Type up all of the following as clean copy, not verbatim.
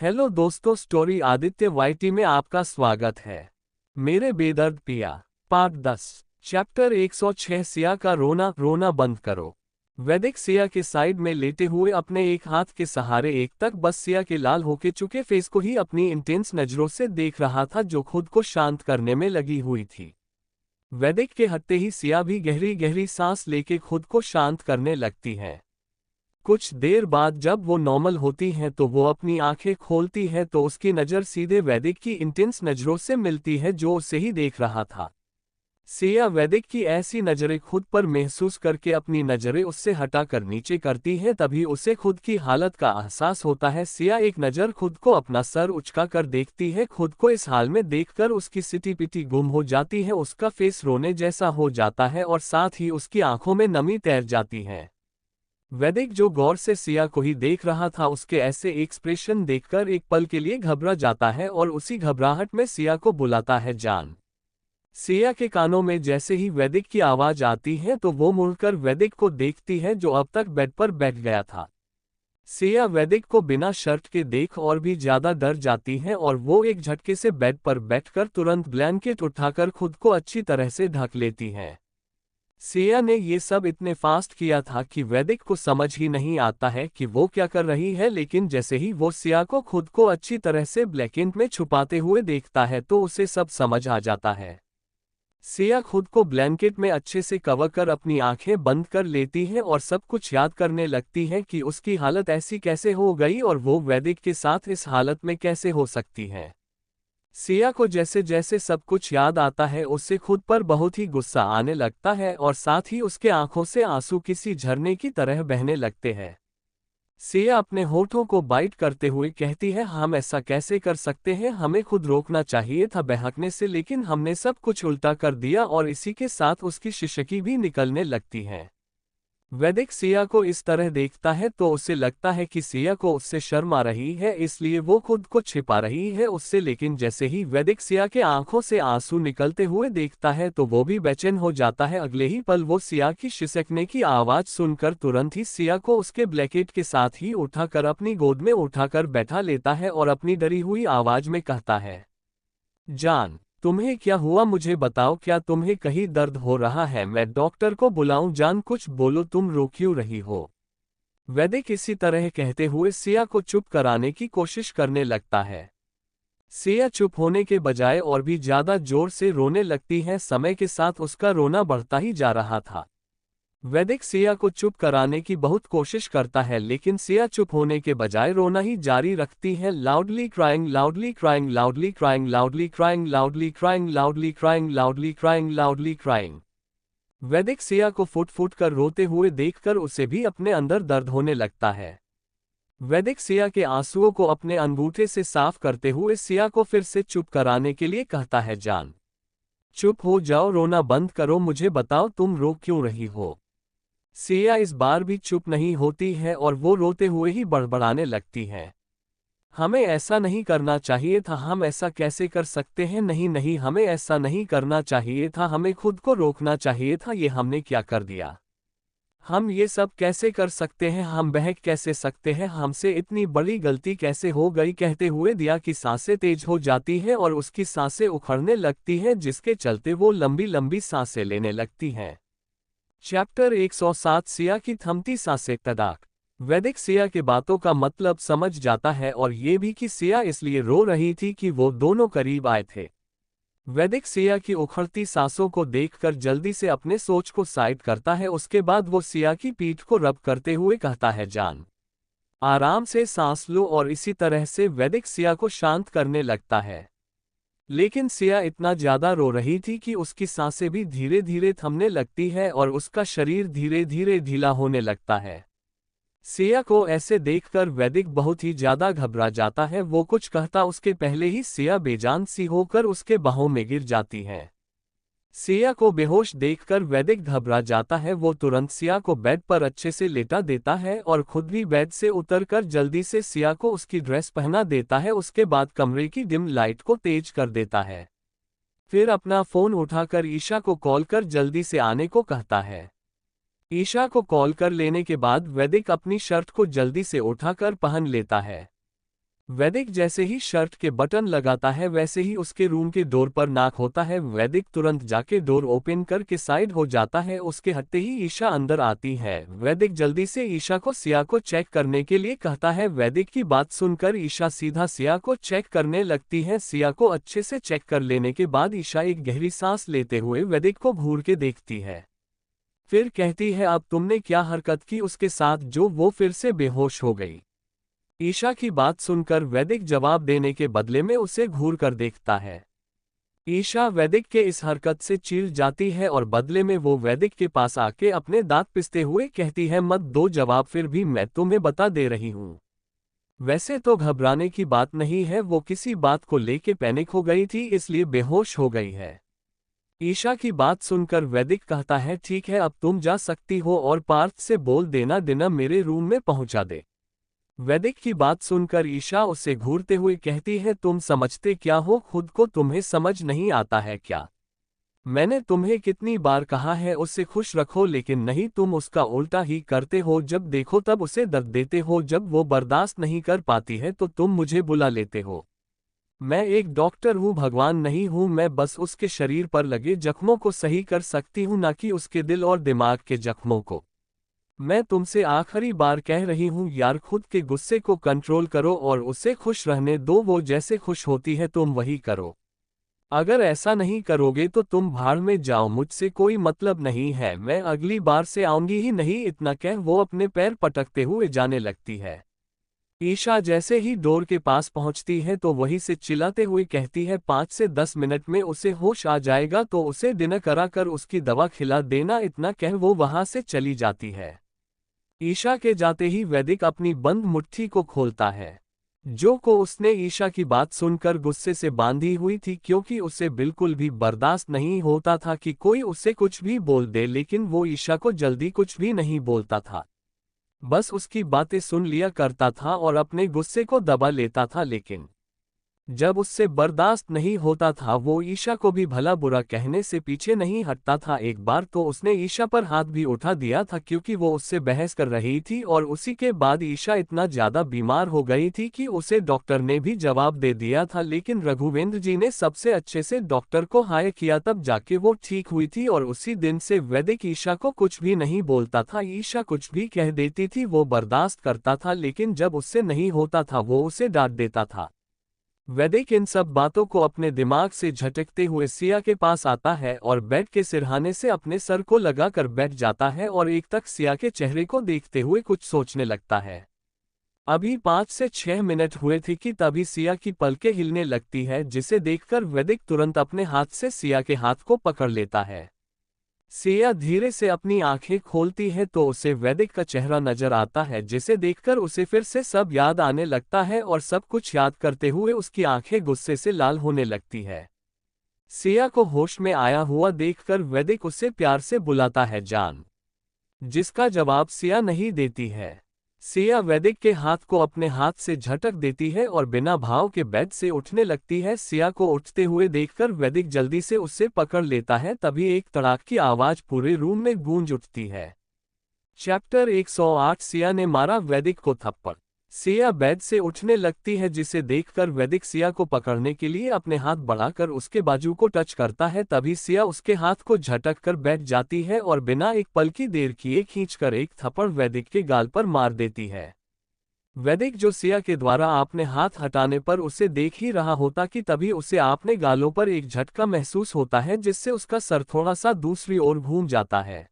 Hello दोस्तों, story Aditya YT में आपका स्वागत है। मेरे बेदर्द पिया पार्ट 10 चैप्टर 106 सिया का रोना रोना बंद करो। वैदिक सिया के साइड में लेटे हुए अपने एक हाथ के सहारे एक तक बस सिया के लाल होके चुके फेस को ही अपनी इंटेंस नजरों से देख रहा था, जो खुद को शांत करने में लगी हुई थी। वैदिक के हटते ही सिया भी गहरी गहरी सांस लेके खुद को शांत करने लगती है। कुछ देर बाद जब वो नॉर्मल होती हैं तो वो अपनी आंखें खोलती है तो उसकी नज़र सीधे वैदिक की इंटेंस नज़रों से मिलती है, जो उसे ही देख रहा था। सिया वैदिक की ऐसी नज़रें खुद पर महसूस करके अपनी नज़रें उससे हटाकर नीचे करती है, तभी उसे खुद की हालत का एहसास होता है। सिया एक नज़र खुद को अपना सर उचका कर देखती है। खुद को इस हाल में देखकर उसकी सिटी पिटी गुम हो जाती है, उसका फेस रोने जैसा हो जाता है और साथ ही उसकी आंखों में नमी तैर जाती है। वैदिक जो गौर से सिया को ही देख रहा था, उसके ऐसे एक्सप्रेशन देखकर एक पल के लिए घबरा जाता है और उसी घबराहट में सिया को बुलाता है जान। सिया के कानों में जैसे ही वैदिक की आवाज आती है तो वो मुड़कर वैदिक को देखती है, जो अब तक बेड पर बैठ गया था। सिया वैदिक को बिना शर्ट के देख और भी ज्यादा डर जाती है और वो एक झटके से बेड पर बैठकर तुरंत ब्लैंकेट उठाकर खुद को अच्छी तरह से ढक लेती है। सिया ने ये सब इतने फास्ट किया था कि वैदिक को समझ ही नहीं आता है कि वो क्या कर रही है, लेकिन जैसे ही वो सिया को खुद को अच्छी तरह से ब्लैकेट में छुपाते हुए देखता है तो उसे सब समझ आ जाता है। सिया खुद को ब्लैंकेट में अच्छे से कवर कर अपनी आंखें बंद कर लेती है और सब कुछ याद करने लगती है कि उसकी हालत ऐसी कैसे हो गई और वो वैदिक के साथ इस हालत में कैसे हो सकती है। सिया को जैसे जैसे सब कुछ याद आता है उससे खुद पर बहुत ही गुस्सा आने लगता है और साथ ही उसके आंखों से आंसू किसी झरने की तरह बहने लगते हैं। सिया अपने होठों को बाइट करते हुए कहती है, हम ऐसा कैसे कर सकते हैं, हमें खुद रोकना चाहिए था बहकने से, लेकिन हमने सब कुछ उल्टा कर दिया। और इसी के साथ उसकी शिशकी भी निकलने लगती है। वैदिक सिया को इस तरह देखता है तो उसे लगता है कि सिया को उससे शर्म आ रही है, इसलिए वो खुद को छिपा रही है उससे। लेकिन जैसे ही वैदिक सिया के आंखों से आंसू निकलते हुए देखता है तो वो भी बेचैन हो जाता है। अगले ही पल वो सिया की सिसकने की आवाज सुनकर तुरंत ही सिया को उसके ब्लैंकेट के साथ ही उठाकर अपनी गोद में उठाकर बैठा लेता है और अपनी डरी हुई आवाज में कहता है, जान तुम्हें क्या हुआ, मुझे बताओ, क्या तुम्हें कहीं दर्द हो रहा है, मैं डॉक्टर को बुलाऊं, जान कुछ बोलो, तुम रो क्यों रही हो। वैदिक इसी तरह कहते हुए सिया को चुप कराने की कोशिश करने लगता है। सिया चुप होने के बजाय और भी ज्यादा जोर से रोने लगती है। समय के साथ उसका रोना बढ़ता ही जा रहा था। वैदिक सिया को चुप कराने की बहुत कोशिश करता है, लेकिन सिया चुप होने के बजाय रोना ही जारी रखती है। Loudly crying, loudly crying, loudly crying, loudly crying, loudly crying, loudly crying, loudly crying, loudly crying. वैदिक सिया को फुट फुट कर रोते हुए देखकर उसे भी अपने अंदर दर्द होने लगता है। वैदिक सिया के आंसुओं को अपने अंगूठे से साफ करते हुए सिया को फिर से चुप कराने के लिए कहता है, जान चुप हो जाओ, रोना बंद करो, मुझे बताओ तुम रो क्यों रही हो। सिया इस बार भी चुप नहीं होती है और वो रोते हुए ही बड़बड़ाने लगती है, हमें ऐसा नहीं करना चाहिए था, हम ऐसा कैसे कर सकते हैं, नहीं नहीं हमें ऐसा नहीं करना चाहिए था, हमें खुद को रोकना चाहिए था, ये हमने क्या कर दिया, हम ये सब कैसे कर सकते हैं, हम बहक कैसे सकते हैं, हमसे इतनी बड़ी गलती कैसे हो गई। कहते हुए दिया की सांसें तेज हो जाती हैं और उसकी सांसें उखड़ने लगती हैं, जिसके चलते वो लंबी लंबी सांसें लेने लगती हैं। चैप्टर 107 सिया की थमती सांसें। तदाक वैदिक सिया के बातों का मतलब समझ जाता है और ये भी कि सिया इसलिए रो रही थी कि वो दोनों करीब आए थे। वैदिक सिया की उखड़ती सांसों को देखकर जल्दी से अपने सोच को साइड करता है। उसके बाद वो सिया की पीठ को रब करते हुए कहता है, जान आराम से सांस लो, और इसी तरह से वैदिक सिया को शांत करने लगता है। लेकिन सिया इतना ज्यादा रो रही थी कि उसकी सांसें भी धीरे धीरे थमने लगती है और उसका शरीर धीरे धीरे ढीला होने लगता है। सिया को ऐसे देखकर वैदिक बहुत ही ज्यादा घबरा जाता है। वो कुछ कहता उसके पहले ही सिया बेजान सी होकर उसके बाहों में गिर जाती है। सिया को बेहोश देखकर वैदिक घबरा जाता है। वो तुरंत सिया को बेड पर अच्छे से लेटा देता है और खुद भी बेड से उतरकर जल्दी से सिया को उसकी ड्रेस पहना देता है। उसके बाद कमरे की डिम लाइट को तेज कर देता है। फिर अपना फोन उठाकर ईशा को कॉल कर जल्दी से आने को कहता है। ईशा को कॉल कर लेने के बाद वैदिक अपनी शर्ट को जल्दी से उठाकर पहन लेता है। वैदिक जैसे ही शर्ट के बटन लगाता है वैसे ही उसके रूम के डोर पर नॉक होता है। वैदिक तुरंत जाके डोर ओपन करके साइड हो जाता है। उसके हटते ही ईशा अंदर आती है। वैदिक जल्दी से ईशा को सिया को चेक करने के लिए कहता है। वैदिक की बात सुनकर ईशा सीधा सिया को चेक करने लगती है। सिया को अच्छे से चेक कर लेने के बाद ईशा एक गहरी सांस लेते हुए वैदिक को घूर के देखती है। फिर कहती है, अब तुमने क्या हरकत की उसके साथ जो वो फिर से बेहोश हो गई। ईशा की बात सुनकर वैदिक जवाब देने के बदले में उसे घूर कर देखता है। ईशा वैदिक के इस हरकत से चिढ़ जाती है और बदले में वो वैदिक के पास आके अपने दांत पिसते हुए कहती है, मत दो जवाब, फिर भी मैं तुम्हें बता दे रही हूँ। वैसे तो घबराने की बात नहीं है, वो किसी बात को लेके पैनिक हो गई थी इसलिए बेहोश हो गई है। ईशा की बात सुनकर वैदिक कहता है, ठीक है अब तुम जा सकती हो और पार्थ से बोल देना डिनर मेरे रूम में पहुंचा दे। वैदिक की बात सुनकर ईशा उसे घूरते हुए कहती है, तुम समझते क्या हो खुद को, तुम्हें समझ नहीं आता है क्या? मैंने तुम्हें कितनी बार कहा है उसे खुश रखो, लेकिन नहीं, तुम उसका उल्टा ही करते हो। जब देखो तब उसे दर्द देते हो, जब वो बर्दाश्त नहीं कर पाती है तो तुम मुझे बुला लेते हो। मैं एक डॉक्टर हूँ, भगवान नहीं हूँ, मैं बस उसके शरीर पर लगे जख्मों को सही कर सकती हूँ, ना कि उसके दिल और दिमाग के जख्मों को। मैं तुमसे आखिरी बार कह रही हूँ यार, खुद के गुस्से को कंट्रोल करो और उसे खुश रहने दो। वो जैसे खुश होती है तुम वही करो। अगर ऐसा नहीं करोगे तो तुम भाड़ में जाओ, मुझसे कोई मतलब नहीं है, मैं अगली बार से आऊंगी ही नहीं। इतना कह वो अपने पैर पटकते हुए जाने लगती है। ईशा जैसे ही डोर के पास पहुंचती है तो वहीं से चिल्लाते हुए कहती है, 5 से 10 मिनट में उसे होश आ जाएगा तो उसे डिनर करा कर उसकी दवा खिला देना। इतना कह वो वहां से चली जाती है। ईशा के जाते ही वैदिक अपनी बंद मुट्ठी को खोलता है। जो को उसने ईशा की बात सुनकर गुस्से से बांधी हुई थी, क्योंकि उसे बिल्कुल भी बर्दाश्त नहीं होता था कि कोई उसे कुछ भी बोल दे, लेकिन वो ईशा को जल्दी कुछ भी नहीं बोलता था। बस उसकी बातें सुन लिया करता था और अपने गुस्से को दबा लेता था। लेकिन जब उससे बर्दाश्त नहीं होता था वो ईशा को भी भला बुरा कहने से पीछे नहीं हटता था। एक बार तो उसने ईशा पर हाथ भी उठा दिया था, क्योंकि वो उससे बहस कर रही थी और उसी के बाद ईशा इतना ज्यादा बीमार हो गई थी कि उसे डॉक्टर ने भी जवाब दे दिया था। लेकिन रघुवेंद्र जी ने सबसे अच्छे से डॉक्टर को हायर किया, तब जाके वो ठीक हुई थी। और उसी दिन से वैदिक ईशा को कुछ भी नहीं बोलता था। ईशा कुछ भी कह देती थी वो बर्दाश्त करता था, लेकिन जब उससे नहीं होता था वो उसे डांट देता था। वैदिक इन सब बातों को अपने दिमाग से झटकते हुए सिया के पास आता है और बेड के सिरहाने से अपने सर को लगाकर बैठ जाता है और एक तक सिया के चेहरे को देखते हुए कुछ सोचने लगता है। अभी 5 से 6 मिनट हुए थे कि तभी सिया की पलकें हिलने लगती है, जिसे देखकर वैदिक तुरंत अपने हाथ से सिया के हाथ को पकड़ लेता है। सिया धीरे से अपनी आंखें खोलती है तो उसे वैदिक का चेहरा नजर आता है, जिसे देखकर उसे फिर से सब याद आने लगता है और सब कुछ याद करते हुए उसकी आंखें गुस्से से लाल होने लगती है। सिया को होश में आया हुआ देखकर वैदिक उसे प्यार से बुलाता है जान, जिसका जवाब सिया नहीं देती है। सिया वैदिक के हाथ को अपने हाथ से झटक देती है और बिना भाव के बेड से उठने लगती है। सिया को उठते हुए देखकर वैदिक जल्दी से उससे पकड़ लेता है। तभी एक तड़ाक की आवाज पूरे रूम में गूंज उठती है। चैप्टर 108 सिया ने मारा वैदिक को थप्पड़। सिया बेड से उठने लगती है, जिसे देखकर वैदिक सिया को पकड़ने के लिए अपने हाथ बढ़ाकर उसके बाजू को टच करता है। तभी सिया उसके हाथ को झटक कर बैठ जाती है और बिना एक पल की देर किए खींचकर एक थप्पड़ वैदिक के गाल पर मार देती है। वैदिक जो सिया के द्वारा आपने हाथ हटाने पर उसे देख ही रहा होता कि तभी उसे आपने गालों पर एक झटका महसूस होता है, जिससे उसका सर थोड़ा सा दूसरी ओर घूम जाता है।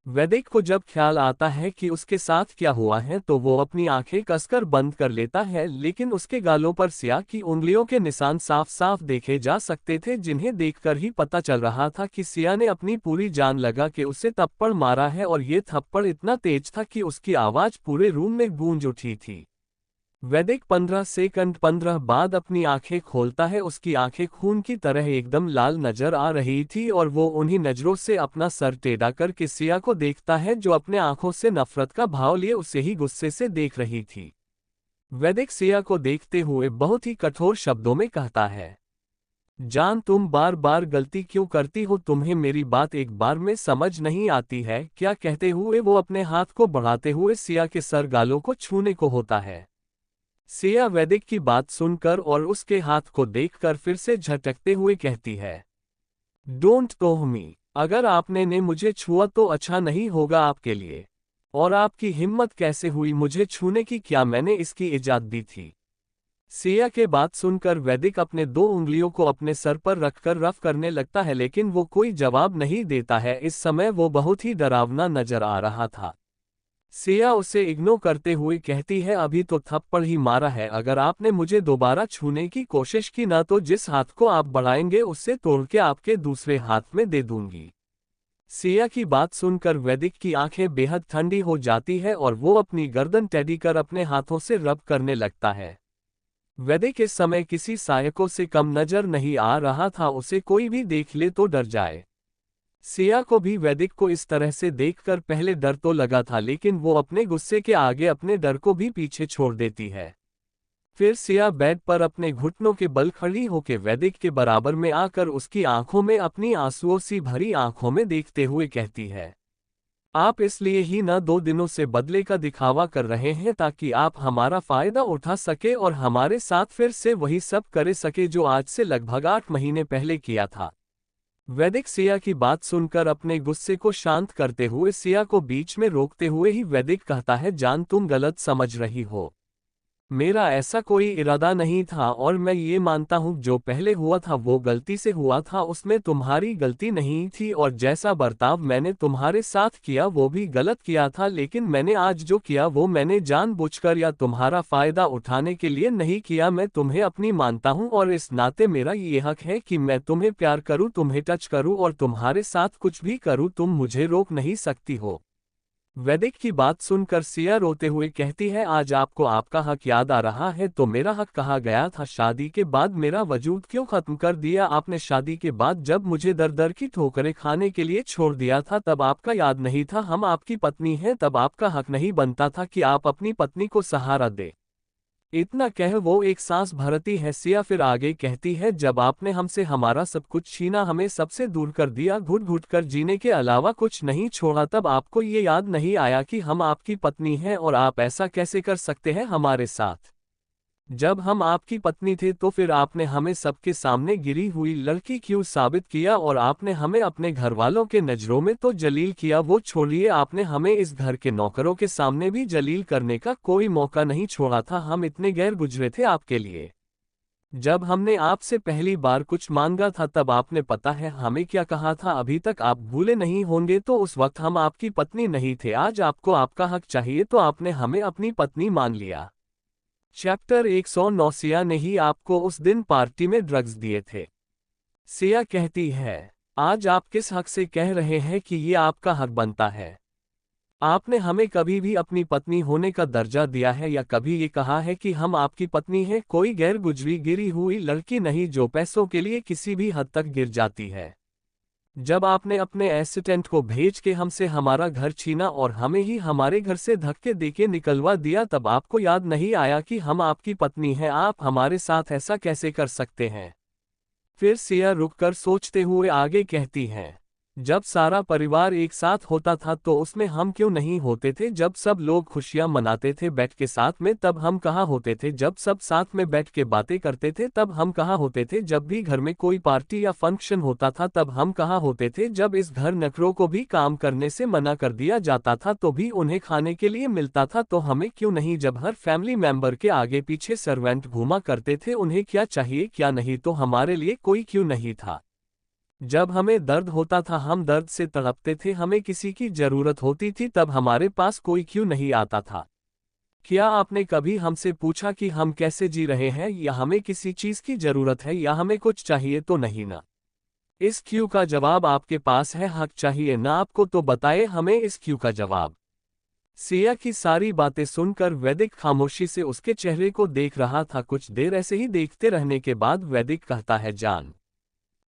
वैदिक को जब ख्याल आता है कि उसके साथ क्या हुआ है तो वो अपनी आंखें कसकर बंद कर लेता है, लेकिन उसके गालों पर सिया की उंगलियों के निशान साफ साफ देखे जा सकते थे, जिन्हें देखकर ही पता चल रहा था कि सिया ने अपनी पूरी जान लगा के उसे थप्पड़ मारा है। और ये थप्पड़ इतना तेज था कि उसकी आवाज पूरे रूम में गूंज उठी थी। वैदिक 15 सेकंड 15 बाद अपनी आंखें खोलता है। उसकी आंखें खून की तरह एकदम लाल नजर आ रही थी और वो उन्हीं नजरों से अपना सर टेढ़ा करके सिया को देखता है, जो अपने आंखों से नफरत का भाव लिए उसे ही गुस्से से देख रही थी। वैदिक सिया को देखते हुए बहुत ही कठोर शब्दों में कहता है, जान तुम बार बार गलती क्यों करती हो, तुम्हें मेरी बात एक बार में समझ नहीं आती है क्या? कहते हुए वो अपने हाथ को बढ़ाते हुए सिया के सर गालों को छूने को होता है। सिया वैदिक की बात सुनकर और उसके हाथ को देखकर फिर से झटकते हुए कहती है, डोंट टोह मी। अगर आपने ने मुझे छुआ तो अच्छा नहीं होगा आपके लिए। और आपकी हिम्मत कैसे हुई मुझे छूने की, क्या मैंने इसकी इजाज़त दी थी? सिया के बात सुनकर वैदिक अपने 2 उंगलियों को अपने सर पर रखकर रफ करने लगता है, लेकिन वो कोई जवाब नहीं देता है। इस समय वो बहुत ही डरावना नजर आ रहा था। सिया उसे इग्नोर करते हुए कहती है, अभी तो थप्पड़ ही मारा है, अगर आपने मुझे दोबारा छूने की कोशिश की ना तो जिस हाथ को आप बढ़ाएंगे उससे तोड़ के आपके दूसरे हाथ में दे दूंगी। सिया की बात सुनकर वैदिक की आंखें बेहद ठंडी हो जाती है और वो अपनी गर्दन टेढ़ी कर अपने हाथों से रब करने लगता है। वैदिक इस समय किसी सहायकों से कम नजर नहीं आ रहा था, उसे कोई भी देख ले तो डर जाए। सिया को भी वैदिक को इस तरह से देखकर पहले डर तो लगा था, लेकिन वो अपने गुस्से के आगे अपने डर को भी पीछे छोड़ देती है। फिर सिया बेड पर अपने घुटनों के बल खड़ी होकर वैदिक के बराबर में आकर उसकी आंखों में अपनी आंसुओं सी भरी आंखों में देखते हुए कहती है, आप इसलिए ही न 2 दिनों से बदले का दिखावा कर रहे हैं ताकि आप हमारा फायदा उठा सके और हमारे साथ फिर से वही सब करे सके जो आज से लगभग 8 महीने पहले किया था। वैदिक सिया की बात सुनकर अपने गुस्से को शांत करते हुए सिया को बीच में रोकते हुए ही वैदिक कहता है, जान तुम गलत समझ रही हो। मेरा ऐसा कोई इरादा नहीं था और मैं ये मानता हूँ जो पहले हुआ था वो गलती से हुआ था, उसमें तुम्हारी गलती नहीं थी और जैसा बर्ताव मैंने तुम्हारे साथ किया वो भी गलत किया था, लेकिन मैंने आज जो किया वो मैंने जानबूझकर या तुम्हारा फायदा उठाने के लिए नहीं किया। मैं तुम्हें अपनी मानता हूँ और इस नाते मेरा ये हक है कि मैं तुम्हें प्यार करूँ, तुम्हें टच करूँ और तुम्हारे साथ कुछ भी करूँ, तुम मुझे रोक नहीं सकती हो। वैदिक की बात सुनकर सिया रोते हुए कहती है, आज आपको आपका हक याद आ रहा है तो मेरा हक कहा गया था। शादी के बाद मेरा वजूद क्यों खत्म कर दिया आपने? शादी के बाद जब मुझे दर दर की ठोकरें खाने के लिए छोड़ दिया था तब आपका याद नहीं था? हम आपकी पत्नी हैं, तब आपका हक नहीं बनता था कि आप अपनी पत्नी को सहारा दे? इतना कह वो एक सांस भरती है। सिया फिर आगे कहती है, जब आपने हमसे हमारा सब कुछ छीना, हमें सबसे दूर कर दिया, घुट घुट कर जीने के अलावा कुछ नहीं छोड़ा, तब आपको ये याद नहीं आया कि हम आपकी पत्नी हैं और आप ऐसा कैसे कर सकते हैं हमारे साथ? जब हम आपकी पत्नी थे तो फिर आपने हमें सबके सामने गिरी हुई लड़की क्यों साबित किया और आपने हमें अपने घर वालों के नजरों में तो जलील किया। वो छोड़िए, आपने हमें इस घर के नौकरों के सामने भी जलील करने का कोई मौका नहीं छोड़ा था। हम इतने गैर गुजरे थे आपके लिए। जब हमने आपसे पहली बार कुछ मांगा था तब आपने पता है हमें क्या कहा था? अभी तक आप भूले नहीं होंगे। तो उस वक्त हम आपकी पत्नी नहीं थे। आज आपको आपका हक चाहिए तो आपने हमें अपनी पत्नी मान लिया। चैप्टर 109 सिया ने ही आपको उस दिन पार्टी में ड्रग्स दिए थे। सिया कहती है, आज आप किस हक से कह रहे हैं कि ये आपका हक बनता है? आपने हमें कभी भी अपनी पत्नी होने का दर्जा दिया है या कभी ये कहा है कि हम आपकी पत्नी हैं? कोई गैर गुजरी गिरी हुई लड़की नहीं जो पैसों के लिए किसी भी हद तक गिर जाती है। जब आपने अपने असिस्टेंट को भेज के हमसे हमारा घर छीना और हमें ही हमारे घर से धक्के देके निकलवा दिया, तब आपको याद नहीं आया कि हम आपकी पत्नी हैं? आप हमारे साथ ऐसा कैसे कर सकते हैं? फिर सिया रुककर सोचते हुए आगे कहती हैं, जब सारा परिवार एक साथ होता था तो उसमें हम क्यों नहीं होते थे? जब सब लोग खुशियां मनाते थे बैठ के साथ में तब हम कहाँ होते थे? जब सब साथ में बैठ के बातें करते थे तब हम कहाँ होते थे? जब भी घर में कोई पार्टी या फंक्शन होता था तब हम कहाँ होते थे? जब इस घर नखरों को भी काम करने से मना कर दिया जाता था तो भी उन्हें खाने के लिए मिलता था तो हमें क्यों नहीं? जब हर फैमिली मेंबर के आगे पीछे सर्वेंट घूमा करते थे, उन्हें क्या चाहिए क्या नहीं, तो हमारे लिए कोई क्यों नहीं था? जब हमें दर्द होता था हम दर्द से तड़पते थे, हमें किसी की जरूरत होती थी तब हमारे पास कोई क्यों नहीं आता था? क्या आपने कभी हमसे पूछा कि हम कैसे जी रहे हैं या हमें किसी चीज की जरूरत है या हमें कुछ चाहिए तो नहीं ना? इस क्यों का जवाब आपके पास है। हक चाहिए ना आपको तो बताए हमें इस क्यों का जवाब। सिया की सारी बातें सुनकर वैदिक खामोशी से उसके चेहरे को देख रहा था। कुछ देर ऐसे ही देखते रहने के बाद वैदिक कहता है, जान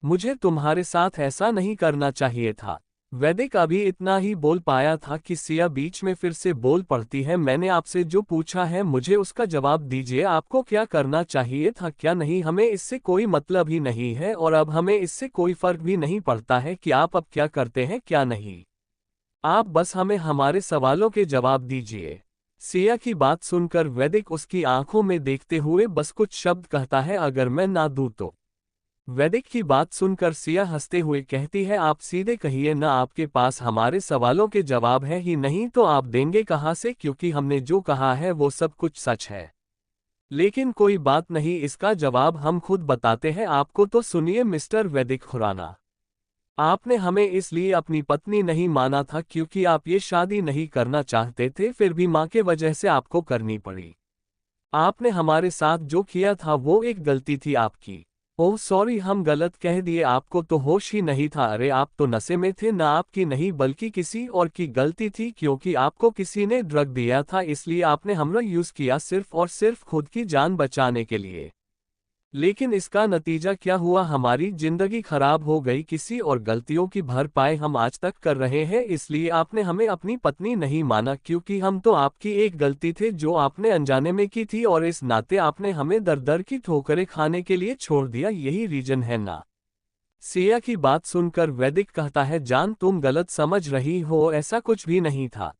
मुझे तुम्हारे साथ ऐसा नहीं करना चाहिए था। वैदिक अभी इतना ही बोल पाया था कि सिया बीच में फिर से बोल पड़ती है, मैंने आपसे जो पूछा है मुझे उसका जवाब दीजिए। आपको क्या करना चाहिए था क्या नहीं, हमें इससे कोई मतलब ही नहीं है और अब हमें इससे कोई फर्क भी नहीं पड़ता है कि आप अब क्या करते हैं क्या नहीं। आप बस हमें हमारे सवालों के जवाब दीजिए। सिया की बात सुनकर वैदिक उसकी आंखों में देखते हुए बस कुछ शब्द कहता है, अगर मैं ना दूं तो। वैदिक की बात सुनकर सिया हंसते हुए कहती है, आप सीधे कहिए ना, आपके पास हमारे सवालों के जवाब है ही नहीं तो आप देंगे कहाँ से, क्योंकि हमने जो कहा है वो सब कुछ सच है। लेकिन कोई बात नहीं, इसका जवाब हम खुद बताते हैं आपको, तो सुनिए मिस्टर वैदिक खुराना। आपने हमें इसलिए अपनी पत्नी नहीं माना था क्योंकि आप ये शादी नहीं करना चाहते थे, फिर भी माँ के वजह से आपको करनी पड़ी। आपने हमारे साथ जो किया था वो एक गलती थी आपकी। ओह सॉरी, हम गलत कह दिए, आपको तो होश ही नहीं था। अरे आप तो नशे में थे, ना आपकी नहीं बल्कि किसी और की गलती थी, क्योंकि आपको किसी ने ड्रग दिया था, इसलिए आपने हमला यूज किया सिर्फ और सिर्फ खुद की जान बचाने के लिए। लेकिन इसका नतीजा क्या हुआ, हमारी जिंदगी खराब हो गई। किसी और गलतियों की भरपाई हम आज तक कर रहे हैं, इसलिए आपने हमें अपनी पत्नी नहीं माना, क्योंकि हम तो आपकी एक गलती थे जो आपने अनजाने में की थी, और इस नाते आपने हमें दर दर की ठोकरें खाने के लिए छोड़ दिया, यही रीजन है ना। सिया की बात सुनकर वैदिक कहता है, जान तुम गलत समझ रही हो, ऐसा कुछ भी नहीं था।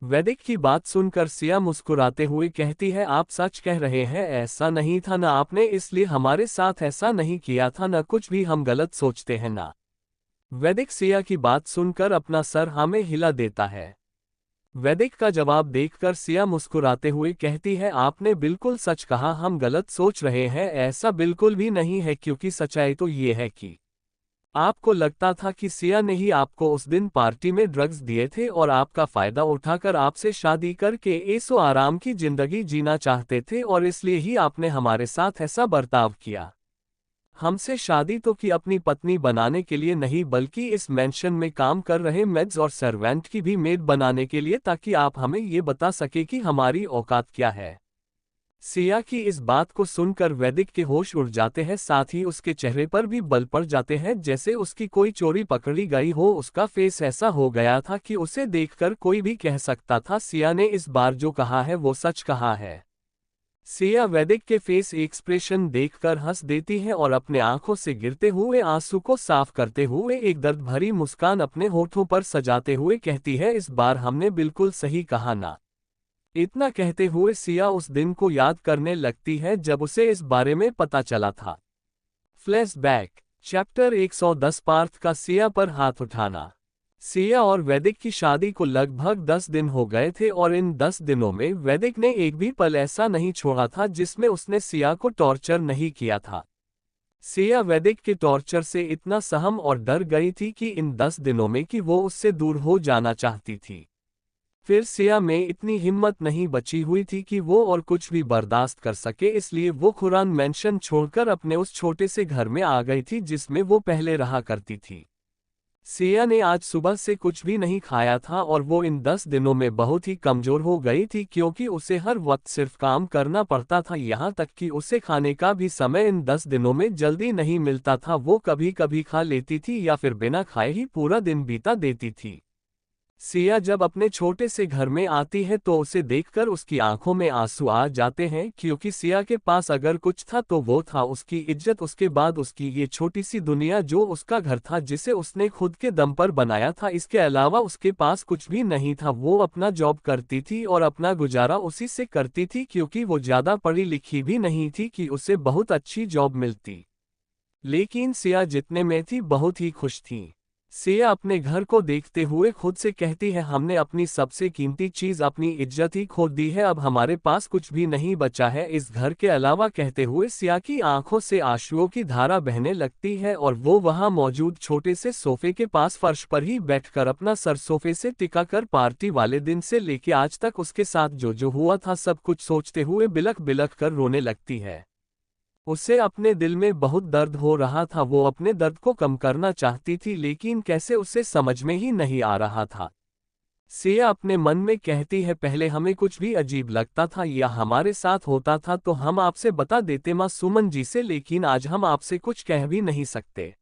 वैदिक की बात सुनकर सिया मुस्कुराते हुए कहती है, आप सच कह रहे हैं, ऐसा नहीं था ना, आपने इसलिए हमारे साथ ऐसा नहीं किया था ना, कुछ भी हम गलत सोचते हैं ना। वैदिक सिया की बात सुनकर अपना सर हाँ में हिला देता है। वैदिक का जवाब देखकर सिया मुस्कुराते हुए कहती है, आपने बिल्कुल सच कहा, हम गलत सोच रहे हैं, ऐसा बिल्कुल भी नहीं है, क्योंकि सच्चाई तो ये है कि आपको लगता था कि सिया ने ही आपको उस दिन पार्टी में ड्रग्स दिए थे और आपका फायदा उठाकर आपसे शादी करके ऐसो आराम की जिंदगी जीना चाहते थे, और इसलिए ही आपने हमारे साथ ऐसा बर्ताव किया। हमसे शादी तो की अपनी पत्नी बनाने के लिए नहीं, बल्कि इस मेंशन में काम कर रहे मेड्स और सर्वेंट की भी मेड बनाने के लिए, ताकि आप हमें ये बता सके कि हमारी औकात क्या है। सिया की इस बात को सुनकर वैदिक के होश उड़ जाते हैं, साथ ही उसके चेहरे पर भी बल पड़ जाते हैं, जैसे उसकी कोई चोरी पकड़ी गई हो। उसका फेस ऐसा हो गया था कि उसे देखकर कोई भी कह सकता था, सिया ने इस बार जो कहा है वो सच कहा है। सिया वैदिक के फेस एक्सप्रेशन देखकर हंस देती है और अपने आंखों से गिरते हुए आंसू को साफ करते हुए एक दर्द भरी मुस्कान अपने होठों पर सजाते हुए कहती है, इस बार हमने बिल्कुल सही कहा ना। इतना कहते हुए सिया उस दिन को याद करने लगती है जब उसे इस बारे में पता चला था। फ्लैशबैक चैप्टर 110 पार्थ का सिया पर हाथ उठाना। सिया और वैदिक की शादी को लगभग 10 दिन हो गए थे, और इन 10 दिनों में वैदिक ने एक भी पल ऐसा नहीं छोड़ा था जिसमें उसने सिया को टॉर्चर नहीं किया था। सिया वैदिक के टॉर्चर से इतना सहम और डर गई थी कि इन 10 दिनों में कि वो उससे दूर हो जाना चाहती थी। फिर सिया में इतनी हिम्मत नहीं बची हुई थी कि वो और कुछ भी बर्दाश्त कर सके, इसलिए वो खुरान मेंशन छोड़कर अपने उस छोटे से घर में आ गई थी जिसमें वो पहले रहा करती थी। सिया ने आज सुबह से कुछ भी नहीं खाया था, और वो इन 10 दिनों में बहुत ही कमजोर हो गई थी, क्योंकि उसे हर वक्त सिर्फ काम करना पड़ता था, यहाँ तक कि उसे खाने का भी समय इन 10 दिनों में जल्दी नहीं मिलता था। वो कभी कभी खा लेती थी या फिर बिना खाए ही पूरा दिन बीता देती थी। सिया जब अपने छोटे से घर में आती है तो उसे देखकर उसकी आंखों में आंसू आ जाते हैं, क्योंकि सिया के पास अगर कुछ था तो वो था उसकी इज्जत, उसके बाद उसकी ये छोटी सी दुनिया जो उसका घर था, जिसे उसने खुद के दम पर बनाया था। इसके अलावा उसके पास कुछ भी नहीं था। वो अपना जॉब करती थी और अपना गुजारा उसी से करती थी, क्योंकि वो ज्यादा पढ़ी लिखी भी नहीं थी कि उसे बहुत अच्छी जॉब मिलती। लेकिन सिया जितने में थी बहुत ही खुश थी। सिया अपने घर को देखते हुए खुद से कहती है, हमने अपनी सबसे कीमती चीज अपनी इज्जत ही खो दी है, अब हमारे पास कुछ भी नहीं बचा है इस घर के अलावा। कहते हुए सिया की आंखों से आंसुओं की धारा बहने लगती है, और वो वहां मौजूद छोटे से सोफे के पास फर्श पर ही बैठकर अपना सर सोफे से टिकाकर पार्टी वाले दिन से लेके आज तक उसके साथ जो जो हुआ था सब कुछ सोचते हुए बिलख बिलख कर रोने लगती है। उसे अपने दिल में बहुत दर्द हो रहा था, वो अपने दर्द को कम करना चाहती थी, लेकिन कैसे उसे समझ में ही नहीं आ रहा था। सिया अपने मन में कहती है, पहले हमें कुछ भी अजीब लगता था या हमारे साथ होता था तो हम आपसे बता देते माँ सुमन जी से, लेकिन आज हम आपसे कुछ कह भी नहीं सकते।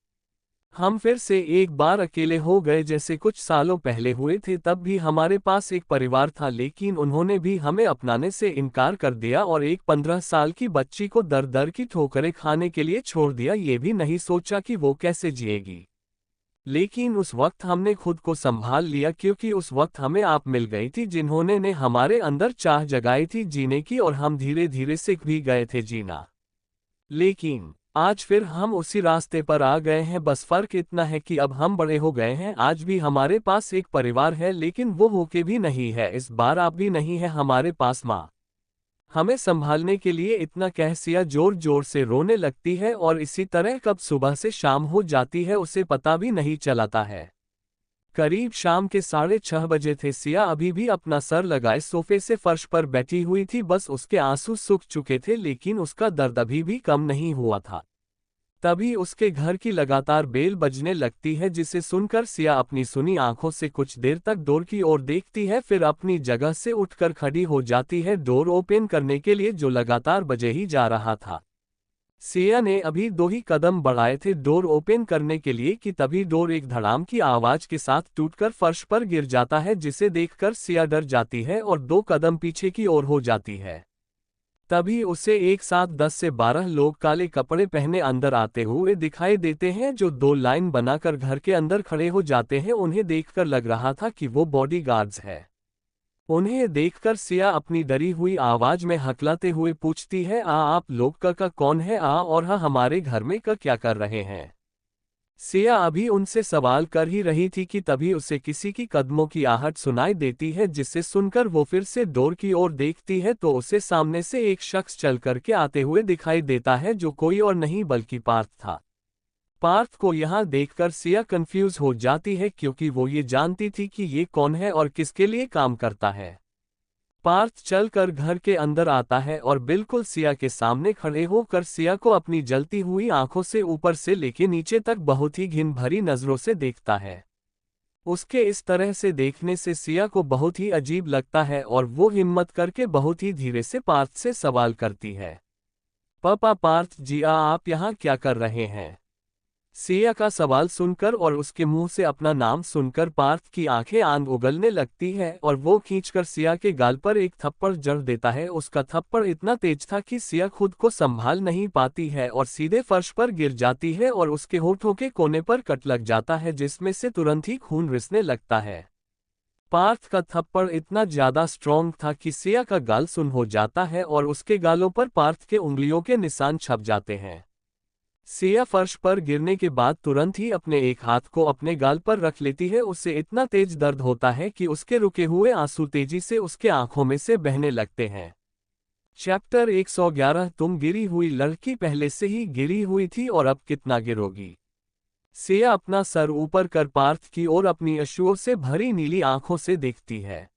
हम फिर से एक बार अकेले हो गए जैसे कुछ सालों पहले हुए थे। तब भी हमारे पास एक परिवार था, लेकिन उन्होंने भी हमें अपनाने से इनकार कर दिया और एक 15 साल की बच्ची को दर दर की ठोकरें खाने के लिए छोड़ दिया। ये भी नहीं सोचा कि वो कैसे जिएगी। लेकिन उस वक्त हमने खुद को संभाल लिया क्योंकि उस वक्त हमें आप मिल गई थी जिन्होंने ने हमारे अंदर चाह जगाई थी जीने की और हम धीरे धीरे सीख भी गए थे जीना। लेकिन आज फिर हम उसी रास्ते पर आ गए हैं, बस फर्क इतना है कि अब हम बड़े हो गए हैं। आज भी हमारे पास एक परिवार है लेकिन वो होके भी नहीं है, इस बार आप भी नहीं है हमारे पास माँ हमें संभालने के लिए। इतना कह सिया जोर जोर से रोने लगती है और इसी तरह कब सुबह से शाम हो जाती है उसे पता भी नहीं चलाता है। करीब शाम के 6:30 बजे थे। सिया अभी भी अपना सर लगाए सोफे से फर्श पर बैठी हुई थी, बस उसके आंसू सूख चुके थे लेकिन उसका दर्द अभी भी कम नहीं हुआ था। तभी उसके घर की लगातार बेल बजने लगती है जिसे सुनकर सिया अपनी सुनी आंखों से कुछ देर तक डोर की ओर देखती है, फिर अपनी जगह से उठकर खड़ी हो जाती है डोर ओपन करने के लिए जो लगातार बजे ही जा रहा था। सिया ने अभी 2 ही कदम बढ़ाए थे डोर ओपन करने के लिए कि तभी डोर एक धड़ाम की आवाज के साथ टूटकर फर्श पर गिर जाता है जिसे देखकर सिया डर जाती है और 2 कदम पीछे की ओर हो जाती है। तभी उसे एक साथ 10 से 12 लोग काले कपड़े पहने अंदर आते हुए दिखाई देते हैं जो 2 लाइन बनाकर घर के अंदर खड़े हो जाते हैं। उन्हें देखकर लग रहा था कि वो बॉडीगार्ड्स है। उन्हें देखकर सिया अपनी डरी हुई आवाज में हकलाते हुए पूछती है, आप लोग का कौन है और हमारे घर में क्या कर रहे हैं। सिया अभी उनसे सवाल कर ही रही थी कि तभी उसे किसी की कदमों की आहट सुनाई देती है जिसे सुनकर वो फिर से डोर की ओर देखती है तो उसे सामने से एक शख्स चल करके आते हुए दिखाई देता है जो कोई और नहीं बल्कि पार्थ था। पार्थ को यहाँ देखकर सिया कंफ्यूज हो जाती है क्योंकि वो ये जानती थी कि ये कौन है और किसके लिए काम करता है। पार्थ चलकर घर के अंदर आता है और बिल्कुल सिया के सामने खड़े होकर सिया को अपनी जलती हुई आंखों से ऊपर से लेके नीचे तक बहुत ही घिन भरी नजरों से देखता है। उसके इस तरह से देखने से सिया को बहुत ही अजीब लगता है और वो हिम्मत करके बहुत ही धीरे से पार्थ से सवाल करती है, पापा पार्थ जी आप यहाँ क्या कर रहे हैं। सिया का सवाल सुनकर और उसके मुंह से अपना नाम सुनकर पार्थ की आंखें आंध उगलने लगती है और वो खींचकर सिया के गाल पर एक थप्पड़ जड़ देता है। उसका थप्पड़ इतना तेज था कि सिया खुद को संभाल नहीं पाती है और सीधे फर्श पर गिर जाती है और उसके होठों के कोने पर कट लग जाता है जिसमें से तुरंत ही खून रिसने लगता है। पार्थ का थप्पड़ इतना ज्यादा स्ट्रॉन्ग था कि सिया का गाल सुन्न हो जाता है और उसके गालों पर पार्थ के उंगलियों के निशान छप जाते हैं। सिया फर्श पर गिरने के बाद तुरंत ही अपने एक हाथ को अपने गाल पर रख लेती है। उसे इतना तेज दर्द होता है कि उसके रुके हुए आंसू तेजी से उसके आंखों में से बहने लगते हैं। चैप्टर 111 तुम गिरी हुई लड़की पहले से ही गिरी हुई थी और अब कितना गिरोगी। सिया अपना सर ऊपर कर पार्थ की ओर अपनी अश्रुओं से भरी नीली आंखों से देखती है।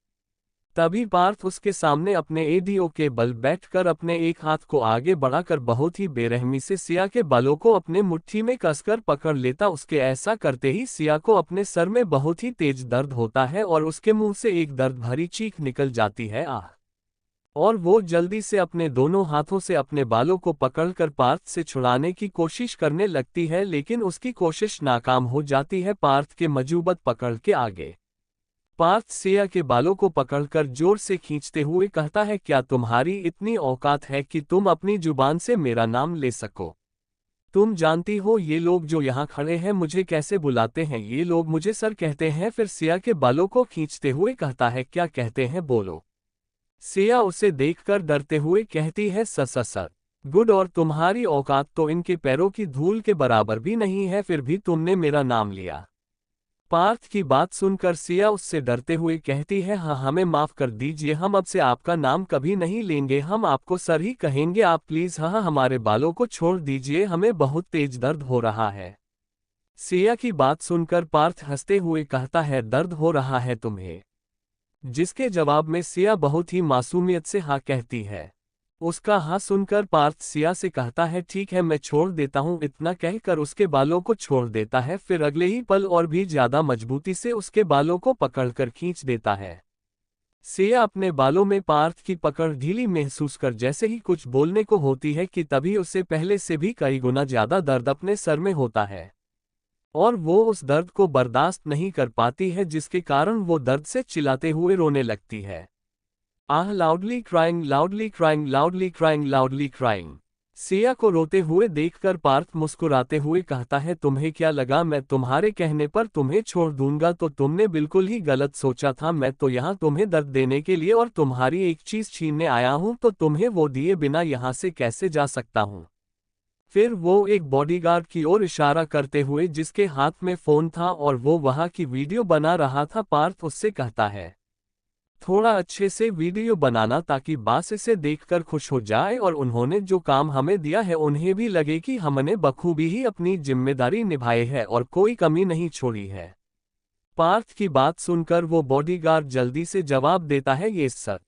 तभी पार्थ उसके सामने अपने एडीओ के बल बैठकर अपने एक हाथ को आगे बढ़ाकर बहुत ही बेरहमी से सिया के बालों को अपने मुट्ठी में कसकर पकड़ लेता। उसके ऐसा करते ही सिया को अपने सर में बहुत ही तेज दर्द होता है और उसके मुंह से एक दर्द भरी चीख निकल जाती है, आह। और वो जल्दी से अपने दोनों हाथों से अपने बालों को पकड़कर पार्थ से छुड़ाने की कोशिश करने लगती है लेकिन उसकी कोशिश नाकाम हो जाती है पार्थ के मजबूत पकड़ के आगे। पार्थ सिया के बालों को पकड़कर जोर से खींचते हुए कहता है, क्या तुम्हारी इतनी औकात है कि तुम अपनी जुबान से मेरा नाम ले सको। तुम जानती हो ये लोग जो यहाँ खड़े हैं मुझे कैसे बुलाते हैं। ये लोग मुझे सर कहते हैं। फिर सिया के बालों को खींचते हुए कहता है, क्या कहते हैं बोलो। सिया उसे देखकर डरते हुए कहती है, सर गुड, और तुम्हारी औकात तो इनके पैरों की धूल के बराबर भी नहीं है, फिर भी तुमने मेरा नाम लिया। पार्थ की बात सुनकर सिया उससे डरते हुए कहती है, हाँ हमें माफ कर दीजिए, हम अब से आपका नाम कभी नहीं लेंगे, हम आपको सर ही कहेंगे। आप प्लीज हाँ हमारे बालों को छोड़ दीजिए, हमें बहुत तेज दर्द हो रहा है। सिया की बात सुनकर पार्थ हंसते हुए कहता है, दर्द हो रहा है तुम्हें। जिसके जवाब में सिया बहुत ही मासूमियत से हाँ कहती है। उसका हाँ सुनकर पार्थ सिया से कहता है, ठीक है मैं छोड़ देता हूँ। इतना कहकर उसके बालों को छोड़ देता है। फिर अगले ही पल और भी ज्यादा मजबूती से उसके बालों को पकड़कर खींच देता है। सिया अपने बालों में पार्थ की पकड़ ढीली महसूस कर जैसे ही कुछ बोलने को होती है कि तभी उसे पहले से भी कई गुना ज्यादा दर्द अपने सर में होता है और वो उस दर्द को बर्दाश्त नहीं कर पाती है जिसके कारण वो दर्द से चिल्लाते हुए रोने लगती है। Ah, loudly crying, loudly crying, loudly crying, loudly crying. Siya को रोते हुए देखकर पार्थ मुस्कुराते हुए कहता है, तुम्हें क्या लगा मैं तुम्हारे कहने पर तुम्हें छोड़ दूंगा? तो तुमने बिल्कुल ही गलत सोचा था। मैं तो यहाँ तुम्हें दर्द देने के लिए और तुम्हारी एक चीज छीनने आया हूँ, तो तुम्हें वो दिए बिना यहाँ से कैसे जा सकता हूँ? फिर वो एक बॉडीगार्ड की ओर इशारा करते हुए जिसके हाथ में फोन था और वो वहाँ की वीडियो बना रहा था, पार्थ उससे कहता है, थोड़ा अच्छे से वीडियो बनाना ताकि बॉस इसे देखकर खुश हो जाए और उन्होंने जो काम हमें दिया है उन्हें भी लगे कि हमने बखूबी ही अपनी जिम्मेदारी निभाई है और कोई कमी नहीं छोड़ी है। पार्थ की बात सुनकर वो बॉडीगार्ड जल्दी से जवाब देता है, ये सर।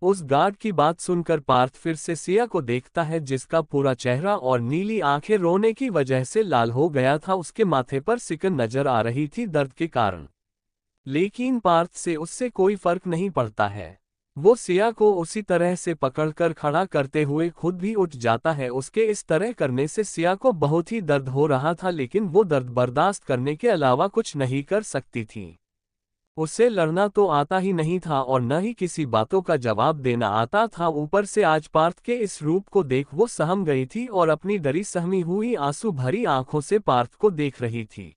उस गार्ड की बात सुनकर पार्थ फिर से सिया को देखता है जिसका पूरा चेहरा और नीली आंखें रोने की वजह से लाल हो गया था। उसके माथे पर सिकन नजर आ रही थी दर्द के कारण, लेकिन पार्थ से उससे कोई फर्क नहीं पड़ता है। वो सिया को उसी तरह से पकड़कर खड़ा करते हुए खुद भी उठ जाता है। उसके इस तरह करने से सिया को बहुत ही दर्द हो रहा था, लेकिन वो दर्द बर्दाश्त करने के अलावा कुछ नहीं कर सकती थी। उसे लड़ना तो आता ही नहीं था और न ही किसी बातों का जवाब देना आता था। ऊपर से आज पार्थ के इस रूप को देख वो सहम गई थी और अपनी डरी सहमी हुई आंसू भरी आंखों से पार्थ को देख रही थी।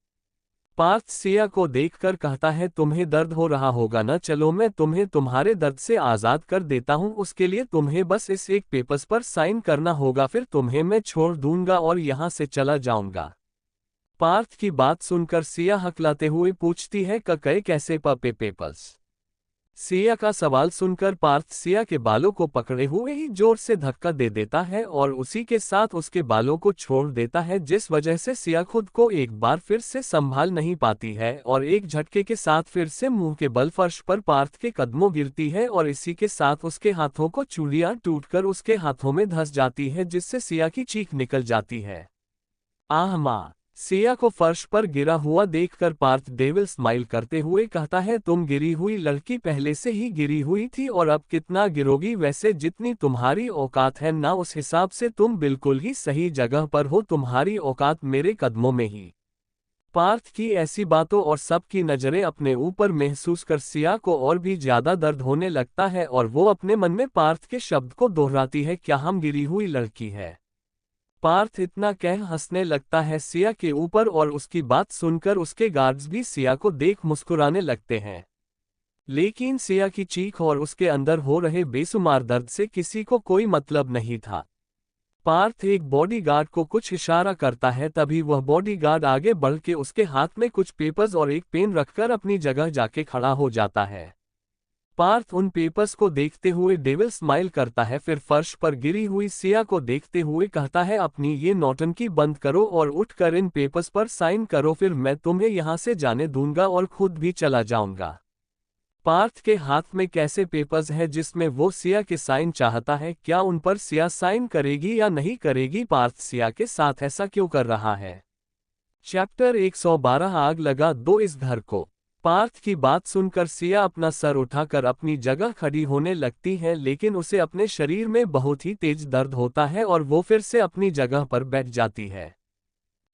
पार्थ सिया को देखकर कहता है, तुम्हें दर्द हो रहा होगा ना? चलो मैं तुम्हें तुम्हारे दर्द से आज़ाद कर देता हूँ। उसके लिए तुम्हें बस इस एक पेपर्स पर साइन करना होगा, फिर तुम्हें मैं छोड़ दूंगा और यहाँ से चला जाऊंगा। पार्थ की बात सुनकर सिया हकलाते हुए पूछती है, ककई कैसे पेपर्स? सिया का सवाल सुनकर पार्थ सिया के बालों को पकड़े हुए ही जोर से धक्का दे देता है और उसी के साथ उसके बालों को छोड़ देता है, जिस वजह से सिया खुद को एक बार फिर से संभाल नहीं पाती है और एक झटके के साथ फिर से मुंह के बल फर्श पर पार्थ के कदमों गिरती है और इसी के साथ उसके हाथों को चूड़ियां टूटकर उसके हाथों में धंस जाती है, जिससे सिया की चीख निकल जाती है। आह माँ! सिया को फर्श पर गिरा हुआ देखकर पार्थ डेविल स्माइल करते हुए कहता है, तुम गिरी हुई लड़की पहले से ही गिरी हुई थी और अब कितना गिरोगी? वैसे जितनी तुम्हारी औकात है ना, उस हिसाब से तुम बिल्कुल ही सही जगह पर हो। तुम्हारी औकात मेरे कदमों में ही। पार्थ की ऐसी बातों और सबकी नजरें अपने ऊपर महसूस कर सिया को और भी ज्यादा दर्द होने लगता है और वो अपने मन में पार्थ के शब्द को दोहराती है, क्या हम गिरी हुई लड़की है? पार्थ इतना कह हंसने लगता है सिया के ऊपर और उसकी बात सुनकर उसके गार्ड्स भी सिया को देख मुस्कुराने लगते हैं। लेकिन सिया की चीख और उसके अंदर हो रहे बेसुमार दर्द से किसी को कोई मतलब नहीं था। पार्थ एक बॉडीगार्ड को कुछ इशारा करता है, तभी वह बॉडीगार्ड आगे बढ़ के उसके हाथ में कुछ पेपर्स और एक पेन रखकर अपनी जगह जाके खड़ा हो जाता है। पार्थ उन पेपर्स को देखते हुए डेविल स्माइल करता है, फिर फर्श पर गिरी हुई सिया को देखते हुए कहता है, अपनी ये नौटंकी बंद करो और उठकर इन पेपर्स पर साइन करो, फिर मैं तुम्हें यहाँ से जाने दूंगा और खुद भी चला जाऊंगा। पार्थ के हाथ में कैसे पेपर्स है जिसमें वो सिया के साइन चाहता है? क्या उन पर सिया साइन करेगी या नहीं करेगी? पार्थ सिया के साथ ऐसा क्यों कर रहा है? चैप्टर 112 आग लगा दो इस घर को। पार्थ की बात सुनकर सिया अपना सर उठाकर अपनी जगह खड़ी होने लगती है, लेकिन उसे अपने शरीर में बहुत ही तेज दर्द होता है और वो फिर से अपनी जगह पर बैठ जाती है।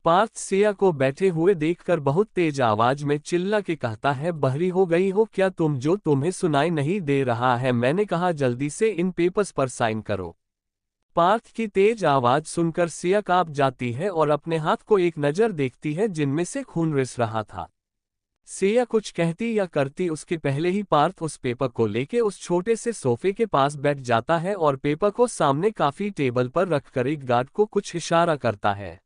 पार्थ सिया को बैठे हुए देखकर बहुत तेज आवाज में चिल्ला के कहता है, बहरी हो गई हो क्या तुम? जो तुम्हें सुनाई नहीं दे रहा है? मैंने कहा जल्दी से इन पेपर्स पर साइन करो। पार्थ की तेज आवाज सुनकर सिया कांप जाती है और अपने हाथ को एक नजर देखती है जिनमें से खून रिस रहा था। सिया कुछ कहती या करती उसके पहले ही पार्थ उस पेपर को लेके उस छोटे से सोफे के पास बैठ जाता है और पेपर को सामने काफी टेबल पर रखकर एक गार्ड को कुछ इशारा करता है।